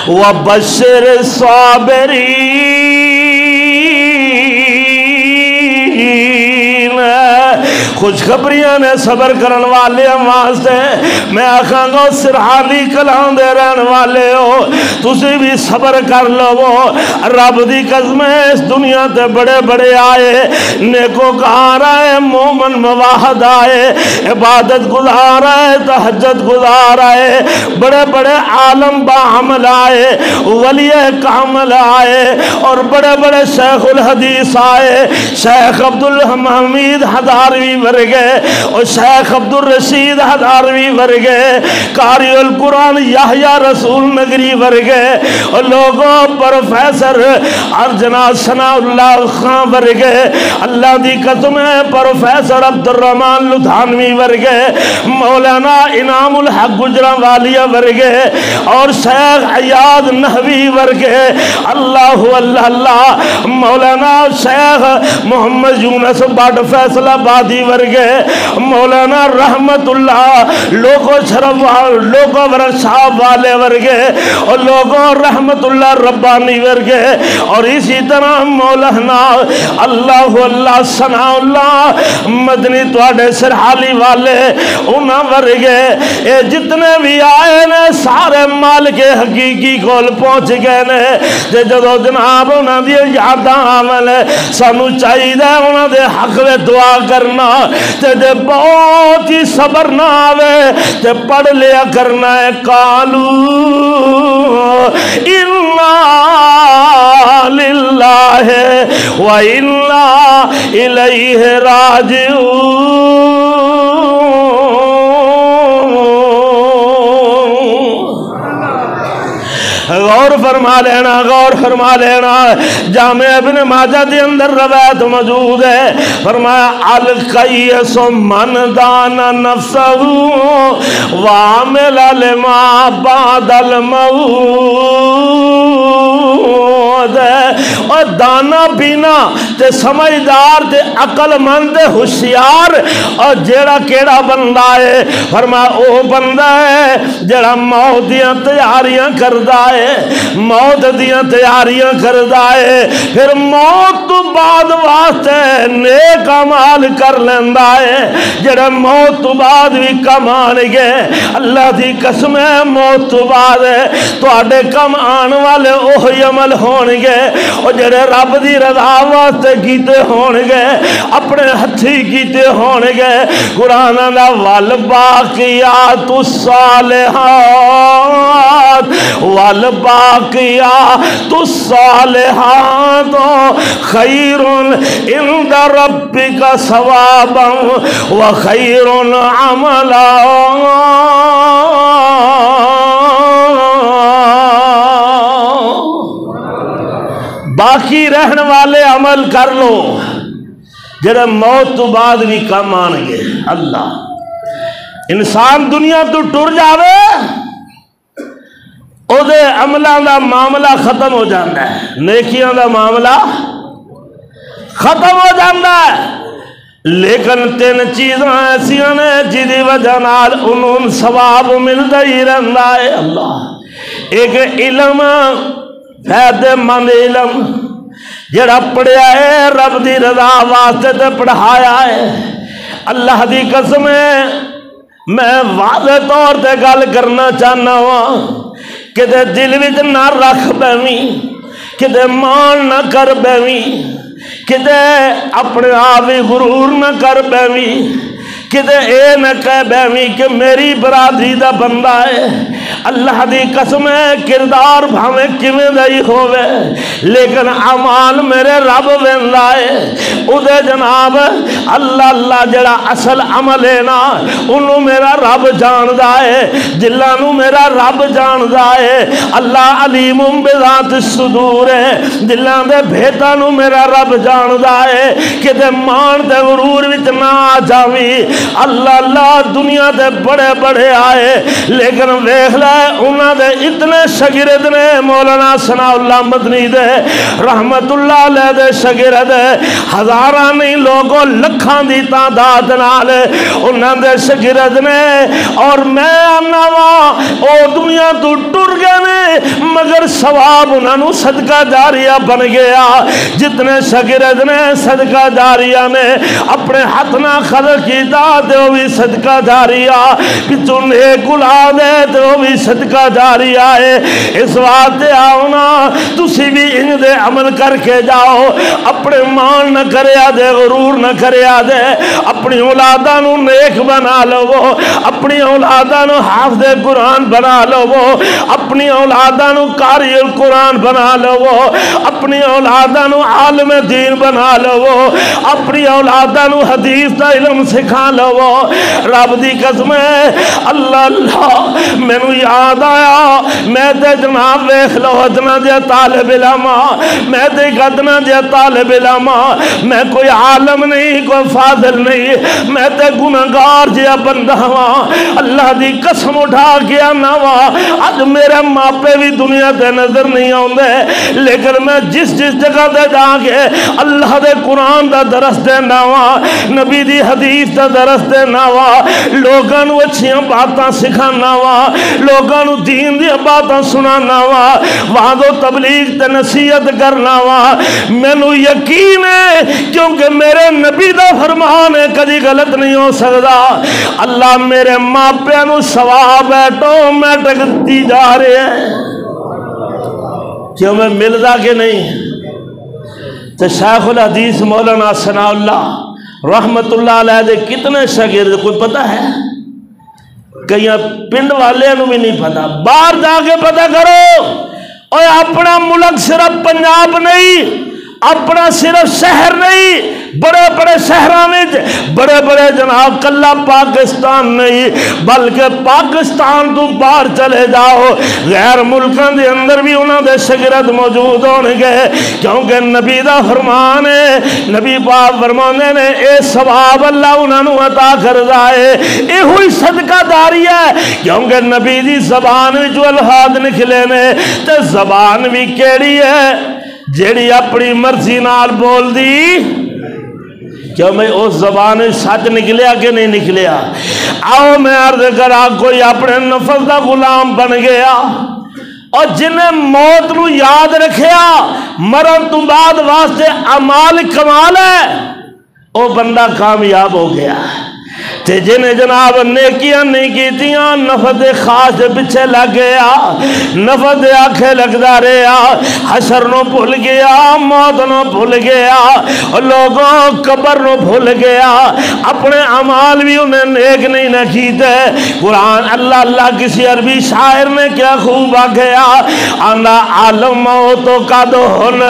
وبشر صابرین خوشخبریاں نے صبر کرن والے واسطے میں آکھاں گا سرحالی کلام دے رہن والے ہو تسی بھی صبر کر لو رب دی قسم اس دنیا تے بڑے بڑے آئے نیکوکار آئے مومن مواحد آئے عبادت گزار آئے تہجد گزار آئے بڑے بڑے عالم باعمل آئے ولی کامل آئے اور بڑے بڑے شیخ الحدیث آئے شیخ عبدالحمید ہزاروی ورگے اور شیخ عبدالرشید ہزاروی ورگے قاری القرآن یحییٰ رسول نگری ورگے اور لوگوں پروفیسر ارجنا ثناء اللہ خان ورگے اللہ دی قسم ہے پروفیسر عبدالرحمن لدھانوی ورگے مولانا انعام الحق گجرانوالیہ ورگے اور شیخ عیاد نحوی ورگے اللہ اللہ اللہ مولانا شیخ محمد یونس بٹ فیصلہ بادی ورگے مولانا رحمت اللہ لوگوں شرف لوگوں ورشاب والے ورگے اور لوگوں رحمت اللہ ربانی ورگے اور اسی طرح مولانا اللہ اللہ ثناء اللہ مدنی تواڈے سرحالی والے انہاں ورگے اے جتنے بھی آئے نے سارے مالک حقیقی کول پہنچ گئے نے تے جدو جناب انہاں دی یاداں آون سانو چاہیے انہاں دے حق میں دعا کرنا تے دے بہت ہی صبر نہ آوے تے پڑھ لیا کرنا ہے قالو انا للہ و انا الیہ راجعون غور فرما لینا جامع ابن ماجہ دے اندر روایت موجود ہے فرمایا القیس من دان نفسہ وعمل لما بعد الموت اور دانا بینا تے سمجھدار تے عقل مند ہوشیار اور جیڑا کیڑا بندہ ہے فرمایا او بندہ ہے جیڑا موت دیاں تیاریاں کردا ہے موت دیاں تیاریاں کردا ہے پھر موت تو بعد واسطے نیک اعمال کر لیندا ہے جڑا موت تو بعد بھی کمان گے اللہ دی قسم ہے موت تو بعد تواڈے کم آن والے اوہی عمل ہون گے اور جڑے رب دی رضا واسطے کیتے ہون گے اپنے ہتھی کیتے ہون گے قرآن دا والباقیات الصالحات والباقیات الصالحات خیر عند ربک ثوابا وخیر عملا باقی رہن والے عمل کر لو جڑے موت تو بعد بھی کم آن گے۔ اللہ انسان دنیا تو ٹر جاوے او دے عملوں دا معاملہ ختم ہو جاتا ہے، نیکیاں دا معاملہ ختم ہو جاتا ہے، لیکن تین چیزاں ایسیاں نے جدی وجہ نال انہوں ثواب ملتا ہی رہتا ہے۔ اللہ ایک علم فائدے مند علم جڑا پڑھیا ہے رب دی رضا واسطے تے پڑھایا ہے۔ اللہ دی قسم ہے میں واضح طور تے گل کرنا چاہنا ہوں کہ دل وچ نہ رکھ بیویں، کہ مان نہ کر بیویں، کہ اپنے آپ ہی غرور نہ کر بیویں، کہ اے نہ کہہ بیویں کہ میری برادری دا بندہ ہے۔ اللہ دی قسم ہے کردار بھاویں کیویں دا ہی ہووے لیکن اعمال میرے رب ویندا ہے۔ او دے جناب اللہ اللہ جڑا اصل عمل ہے نا انہوں میرا رب جاندا ہے، دلاں نوں میرا رب جاندا ہے۔ اللہ علیم بذات الصدور ہے، دلاں دے بھیتاں نوں میرا رب جاندا ہے کہ مان تے غرور وچ نہ آ جاویں۔ اللہ اللہ دنیا دے بڑے بڑے آئے لیکن ویکھ لے انہاں دے اتنے شاگرد نے، مولانا ثناء اللہ مدنی دے رحمت اللہ علیہ دے شاگرد ہزاراں نہیں لوگوں لکھاں دی تعداد نال انہاں دے شاگرد نے، اور میں آنا وا او دنیا تو ٹر گئے نے مگر ثواب انہاں نوں صدقہ جاریہ بن گیا۔ جتنے شاگرد نے صدقہ جاریہ نے اپنے ہاتھ نہ خرچ کیتا تے وہ بھی صدقہ جاریہ، پچھوں نیک اولاد ہے تے وہ بھی صدقہ جاریہ ہے۔ اس واسطے آؤ نا تسی بھی ان دے عمل کر کے جاؤ، اپنے مان نہ کریا دے، غرور نہ کریا دے، اپنی اولاداں نوں نیک بنا لو، اپنی اولاداں نوں حافظ قرآن بنا لو، اپنی اولاداں نوں قاری القرآن بنا لو، اپنی اولاداں نوں عالم دین بنا لو، اپنی اولاداں نوں حدیث دا علم سکھا لو۔ رب دی قسم ہے اللہ اللہ مینوں یاد آیا میں تے جناب ویکھ لو اتنا جے طالب علم، میں تے اتنا جے طالب علم، میں کوئی عالم نہیں کوئی فاضل نہیں، میں تے گنہگار جیا بندہ ہاں۔ اللہ دی قسم اٹھا کے آنا وا اج میرے ماپے بھی دنیا تے نظر نہیں آندے لیکن میں جس جگہ تے جا کے اللہ دے قرآن دا درس دینا وا، نبی دی حدیث دا درس دینا وا، لوگاں نوں اچھیاں باتاں سکھانا وا، لوگاں نوں دین دی باتاں سنانا وا، وعظ و تبلیغ تے نصیحت کرنا وا۔ مینوں یقین ہے کیونکہ میرے نبی دا فرمان ہے کدی غلط نہیں ہو سکدا۔ اللہ میرے ماپیاں نوں ثواب آٹومیٹک دی جا رہے ہیں، کیوں میں ملدا کہ نہیں؟ تو شیخ الحدیث مولانا ثناء اللہ رحمت اللہ علیہ دے کتنے شاگرد کوئی پتہ ہے؟ کئی پنڈ والے نوں بھی نہیں پتا، باہر جا کے پتہ کرو۔ اور اپنا ملک صرف پنجاب نہیں، اپنا صرف شہر نہیں، بڑے بڑے شہراں وچ بڑے بڑے جناب کلا پاکستان نہیں بلکہ پاکستان تو باہر چلے جاؤ غیر ملکاں دے اندر بھی انہاں دے شاگرد موجود ہون گے، کیونکہ نبی دا فرمان ہے، نبی پاک فرماندے نے اے ثواب اللہ انہاں نوں عطا کردا ہے، اے ہوئی صدقہ جاریہ ہے، کیونکہ نبی دی زبان وچ الفاظ نکلے نے تے زبان بھی کیڑی ہے جیڑی اپنی مرضی نال بول دی، کیوں میں اس زبان سچ نکلیا کہ نہیں نکلیا؟ آؤ میں عرض کرا کوئی اپنے نفس دا غلام بن گیا اور جنہیں موت نو یاد رکھیا مرن تو بعد واسطے اعمال کمال ہے او بندہ کامیاب ہو گیا۔ تے جنہیں جناب نیکیاں نہیں کیتیاں نفس خاص پیچھے لگ گیا، نفس آنکھیں لگدا رہیا، حشر نو بھول گیا، موت نو بھول گیا، لوگوں قبر نو بھول گیا، اپنے اعمال بھی انہیں نیک نہیں نہ کیتے۔ قرآن اللہ اللہ کسی عربی شاعر نے کیا خوب آگیا انا عالم موت کا دہن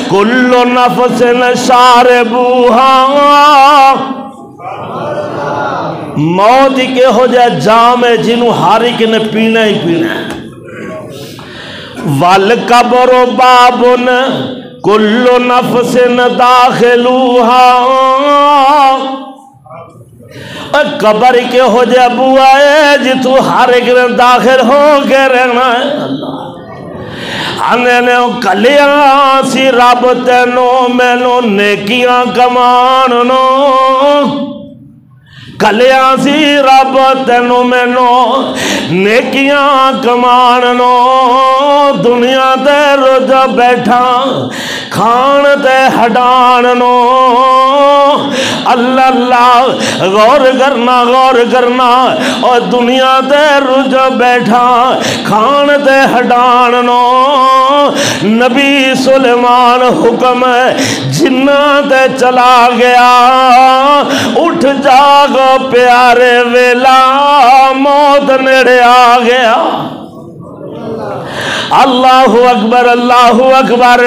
کل نفس شاربوہا، موت کے ہو جائے جام ہے جنہوں ہر ایک نے پینا ہی پینا ہے۔ والقبر بابن کل نفس داخلوہا قبر کے ہو جائے بوائے جی تو ہر ایک داخل ہو کے رہنا ہے اللہ آنے نے کلیاں سی رب تینوں مینوں نیکیاں کمانو کلیاں سی رب تینوں مینوں نیکیاں کمانو دنیا تے رج بیٹھا کھان تے ہڈانو اللہ اللہ غور کرنا اور دنیا تے رج بیٹھا کھان تے ہڈانو نبی سلیمان حکم جنہ تے چلا گیا اٹھ جاگو پیارے ویلا موت نیڑے آ گیا اللہ اکبر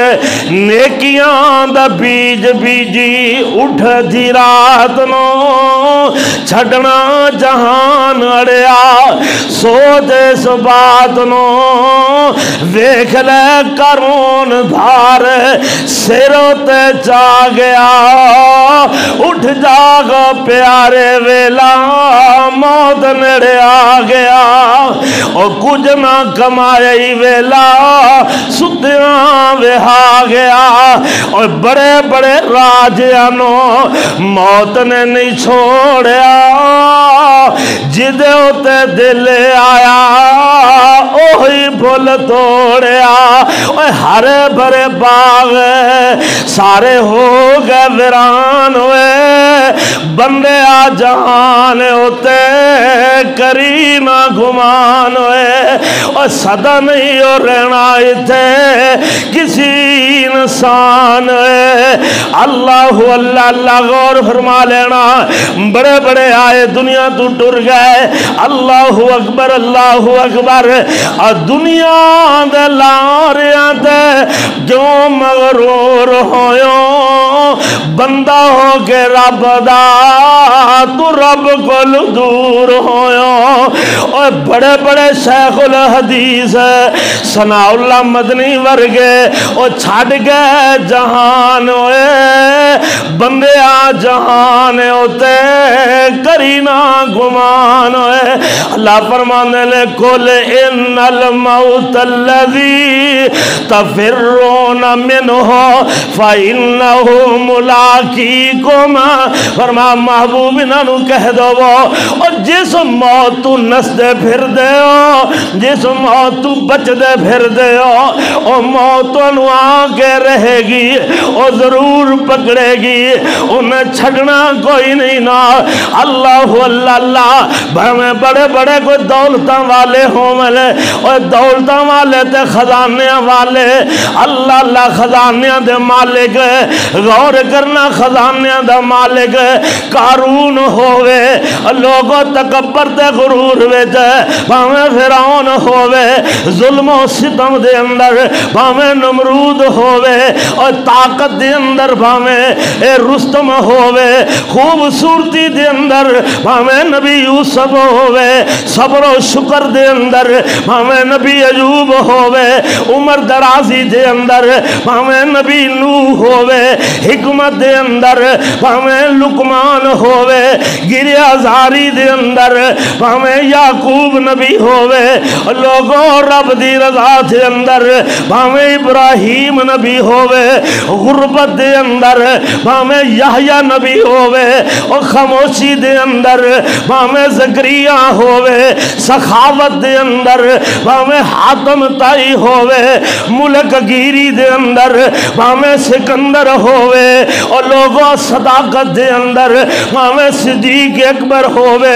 نیکیاں دا بیج بیجی اٹھ دی رات نو چھڑنا جہان اڑیا سوچ اس بات نو ویکھ لے کرون دھار سروں تے چا گیا اٹھ جاگ پیارے ویلا موت نیڑے آ گیا اور کچھ نہ کمائی ویلا ستیاں وہا گیا اور بڑے بڑے راجیانوں موت نے نہیں چھوڑیا جدے ہوتے دل آیا اوہی بھول توڑیا اور ہرے بھرے باغ سارے ہو گئے ویران ہوئے بندے آ جہان ہوتے کری نہ گمان ہوئے اور صدا نہیں ہو رہنا تھے کسی انسان اللہ غور فرما لینا بڑے بڑے آئے دنیا تو ٹر گئے اللہ اکبر اور دنیا دے لاریاں تے جو مغرور ہویوں بندہ ہو کے رب دا تو رب کول دور ہویوں اور بڑے بڑے شیخ الحدیث ثناء اللہ مدنی ورگے او چھڑ گئے جہان ہوئے بندے آ جہان ہوتے کرینا گمان ہوئے اللہ فرمانے لے کل ان الموت الذی تفرون منہ فإنہ ملاقیکم فرما محبوب انہوں کہہ دو وہ اور جس موت تو نس دے پھر دے ہو جس موت تو بچ دے پھر دے ہو او موت انہوں آگے رہے گی او ضرور پکڑے گی انہیں چھڑنا کوئی نہیں نا اللہ ہمیں بڑے بڑے کوئی دولتاں والے ہوں ملے اور دولتاں والے تے خزانیاں والے اللہ خزانیاں دے مالک غور کرنا خزانیاں دے مالک قارون ہوئے لوگوں تکبر تے غرور ویچے بھامیں فرعون ہوئے ظلم و ستم دے اندر بھامیں نمرود ہوئے اور طاقت دے اندر بھامیں رستم ہوئے خوبصورتی دے اندر بھامیں نبی یوسف ہوئے صبر و شکر دے اندر بھامیں نبی ایوب ہوئے عمر درازی دے اندر بھامیں نبی نوح ہوئے حکمت دے اندر بھامیں لقمان ہوئے گریہ زاری دے اندر بھامیں یعقوب نبی ہوئے لوگوں رب دی رضا دے اندر بھامیں ابراہیم نبی ہوئے غربت دے اندر بھامیں یحییٰ نبی ہوئے اور خاموشی دے اندر بھامیں زکریا ہوئے سخاوت دے اندر بھامیں حاتم تائی ہوئے ملک گیری دے اندر بھامیں سکندر ہوئے اور لوگوں صداقت دے اندر بھامیں صدیق اکبر ہوئے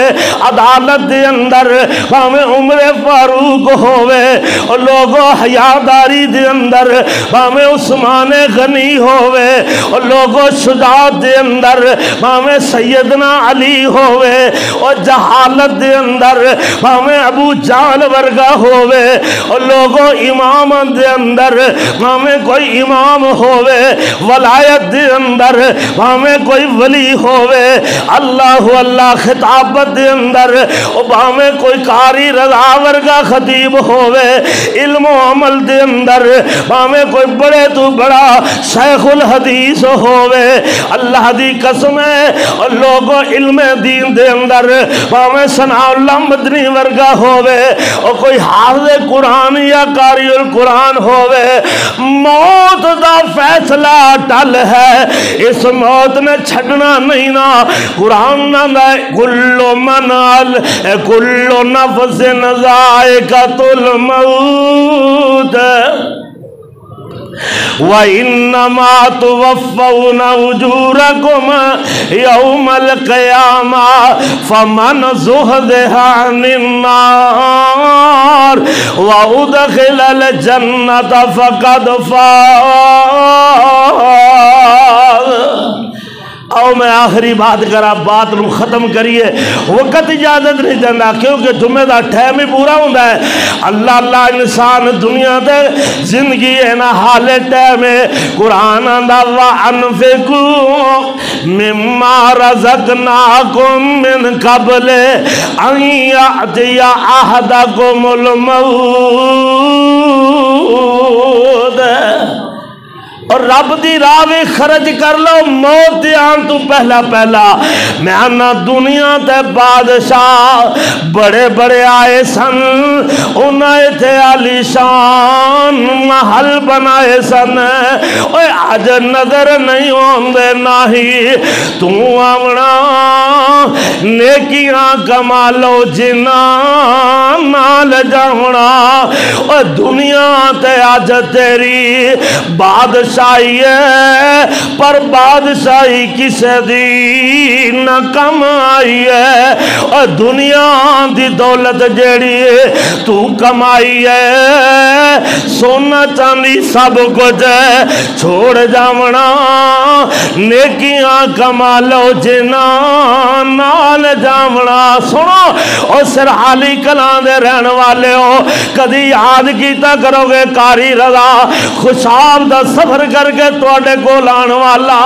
عدالت دے اندر بھامیں عمر فاروق ہوئے اور لوگوں حیاداری دے اندر بھامیں عثمان غنی ہوئے اور لوگوں شجاعت دے اندر بھامیں سیدنا علی ہوئے اور جہالت دے اندر بھامیں ابو جہل ورگا ہوئے اور لوگوں امام دے اندر ہمیں کوئی امام ہووے، ولایت دے اندر ہمیں کوئی ولی ہووے، اللہ اللہ خطابت دے اندر ہمیں کوئی قاری رضا ورگا خطیب ہووے، علم و عمل دے اندر ہمیں کوئی بڑے تو بڑا شیخ الحدیث ہووے، اللہ دی قسم ہے اور لوگوں علم دین دے اندر ہمیں ثناء اللہ مدنی ورگا ہووے اور کوئی حافظ قرآن یا قاری القرآن ہووے، موت دا فیصلہ ٹل ہے، اس موت نے چھڑنا نہیں نا۔ قرآن نہ دائے کلو منال کلو نفس ذائقۃ الموت وَإِنَّمَا تُوَفَّوْنَ أُجُورَكُمْ يَوْمَ الْقِيَامَةِ فَمَنْ زُحْزِحَ عَنِ النَّارِ وَأُدْخِلَ الْجَنَّةَ فَقَدْ فَازَ۔ آؤ میں آخری بات کرا، بات نو ختم کریے، وقت اجازت نہیں دینا کیونکہ جمعہ دا ٹائم ہی پورا ہوتا ہے۔ اللہ اللہ انسان دنیا دے زندگی ہے نا حال ٹائم ہے۔ قرآن دا وَأَنفِقُوا مِمَّا رَزَقْنَاكُم مِّن قَبْلِ أَن يَأْتِيَ أَحَدَكُمُ الْمَوْتُ، اور رب دی راہ میں خرچ کر لو موت دی آن تو پہلا پہلا۔ میں آنا دنیا تے بادشاہ بڑے بڑے آئے سن، انہیں تھے علی شان محل بنائے سن، اوہ آج نظر نہیں ہوندے ناہی تو آمنا نیکیاں کما لو جنا نال جاؤنا۔ اوہ دنیا تے آج تیری بادشاہ ہے پر بادشاہی کسے دی نہ کم آئی ہے، اور دنیا دی دولت جیڑی تو کمائی ہے سونا چاندی سب کچھ چھوڑ جاونا، نیکیاں کما لو جنا نال جاونا۔ سنو اور سرحالی کلاں دے رہن والے ہو، کدی یاد کیتا کرو گے قاری رضا خوشاب دا سفر کر کے توڑے کو لان والا،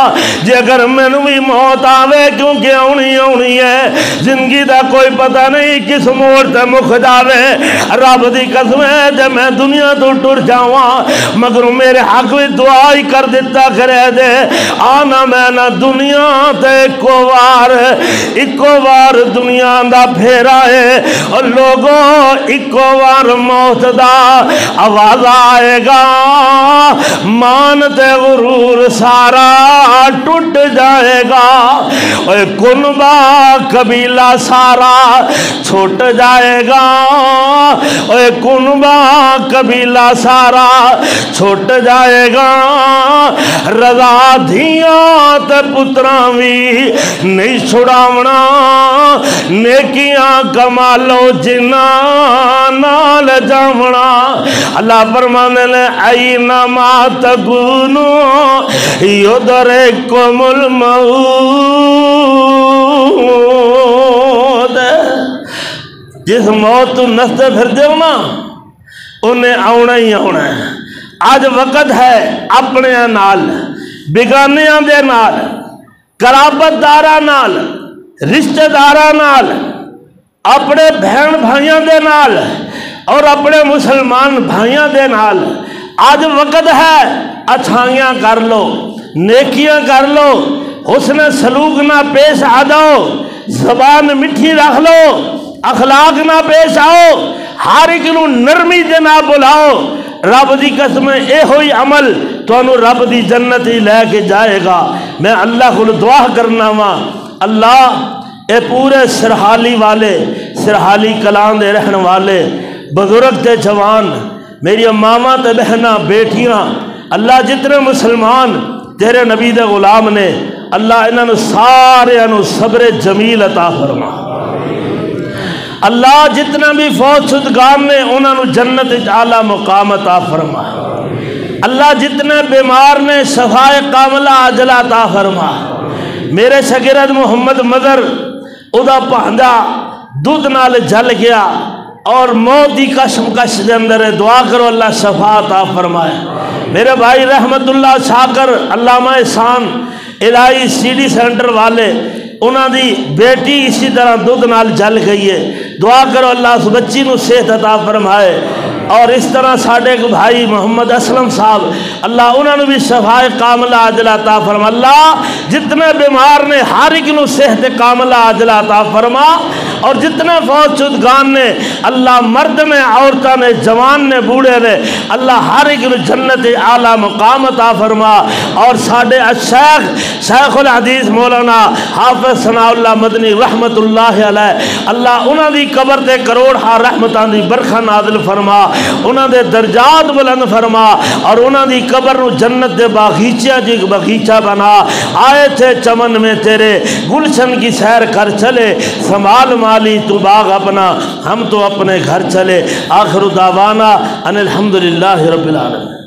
جے اگر میں بھی موت آوے کیونکہ آنی ہے، زندگی دا کوئی پتہ نہیں کس موڑ تے مکھ جاوے، رب دی قسم ہے جے میں دنیا تو ٹر جاواں مگر میرے حق بھی دعا ہی کر دیتا کرے دے، آنا میں نہ دنیا تے اکو وار دنیا دا پھیرا ہے، اور لوگوں اکو وار موت دا آواز آئے گا، مان تے غرور سارا ٹوٹ جائے گا، اور کنبا قبیلہ سارا چھوٹ جائے گا، اور کنبا قبیلہ سارا چھوٹ جائے گا، رضا دھیاں تے پتراں بھی نہیں چھڑاونا، نیکیاں کما لو جنا نال جاونا۔ اللہ فرمانے لے اینما تکونو یدرککم الموت، جس موت تو نستے پھر دیو نا انہیں آونا ہی آونا ہے۔ آج وقت ہے اپنے نال بگانیاں دے نال قرابت دارا نال رشتہ دارا نال اپنے بہن بھائیاں دے نال اور اپنے مسلمان بھائیاں دے نال آج وقت ہے اچھائیاں کر لو، نیکیاں کر لو، حسن سلوک نہ پیش آ جاؤ، زبان مٹھی رکھ لو، اخلاق نہ پیش آؤ، ہر ایک نو نرمی دے نہ بلاؤ، رب دی قسم اے ہوئی عمل تو انو رب دی جنت ہی لے کے جائے گا۔ میں اللہ کو دعا کرنا وا، اللہ اے پورے سرحالی والے سرحالی کلان دے رہن والے بزرگ تے جوان میری ماما تے بہنا بیٹیاں، اللہ جتنے مسلمان تیرے نبی دے غلام نے، اللہ انہوں سارے انہوں صبر جمیل عطا فرما۔ اللہ جتنا بھی فوت شدگان نے انہوں جنت اعلیٰ مقام عطا فرما۔ اللہ جتنے بیمار نے شفائے کاملہ عاجلہ عطا فرما۔ میرے شاگرد محمد مظہر ادا پہنجا دودھ نال جل گیا اور موت کی کشمکش دے اندر ہے، دعا کرو اللہ شفا عطا فرمائے۔ میرے بھائی رحمت اللہ شاکر علامہ احسان الہی سی ڈی سینٹر والے، انہاں دی بیٹی اسی طرح دودھ نال جل گئی ہے، دعا کرو اللہ اس بچی نو صحت عطا فرمائے۔ اور اس طرح ساڈے ایک بھائی محمد اسلم صاحب، اللہ انہوں نے بھی شفاء کاملہ عاجلہ عطا فرما۔ اللہ جتنے بیمار نے ہر ایک نو صحت کاملہ عاجلہ عطا فرما، اور جتنے فوت شدگان نے اللہ مرد نے، عورتوں نے، جوان نے، بوڑھے نے، اللہ ہر ایک نو جنت اعلیٰ مقام عطا فرما۔ اور ساڈے شیخ الحدیث مولانا حافظ ثناء اللہ مدنی رحمت اللہ علیہ، اللہ انہوں دی قبر تے کروڑ ہاں رحمتاں دی برکھا نازل فرما، انہوں دے درجات بلند فرما، اور انہوں دی قبر نو جنت دے باغیچہ جی باغیچہ بنا۔ آئے تھے چمن میں تیرے گلشن کی سیر کر چلے، سنبھال مالی تو باغ اپنا، ہم تو اپنے گھر چلے۔ آخر دعوانا ان الحمدللہ رب العالمین۔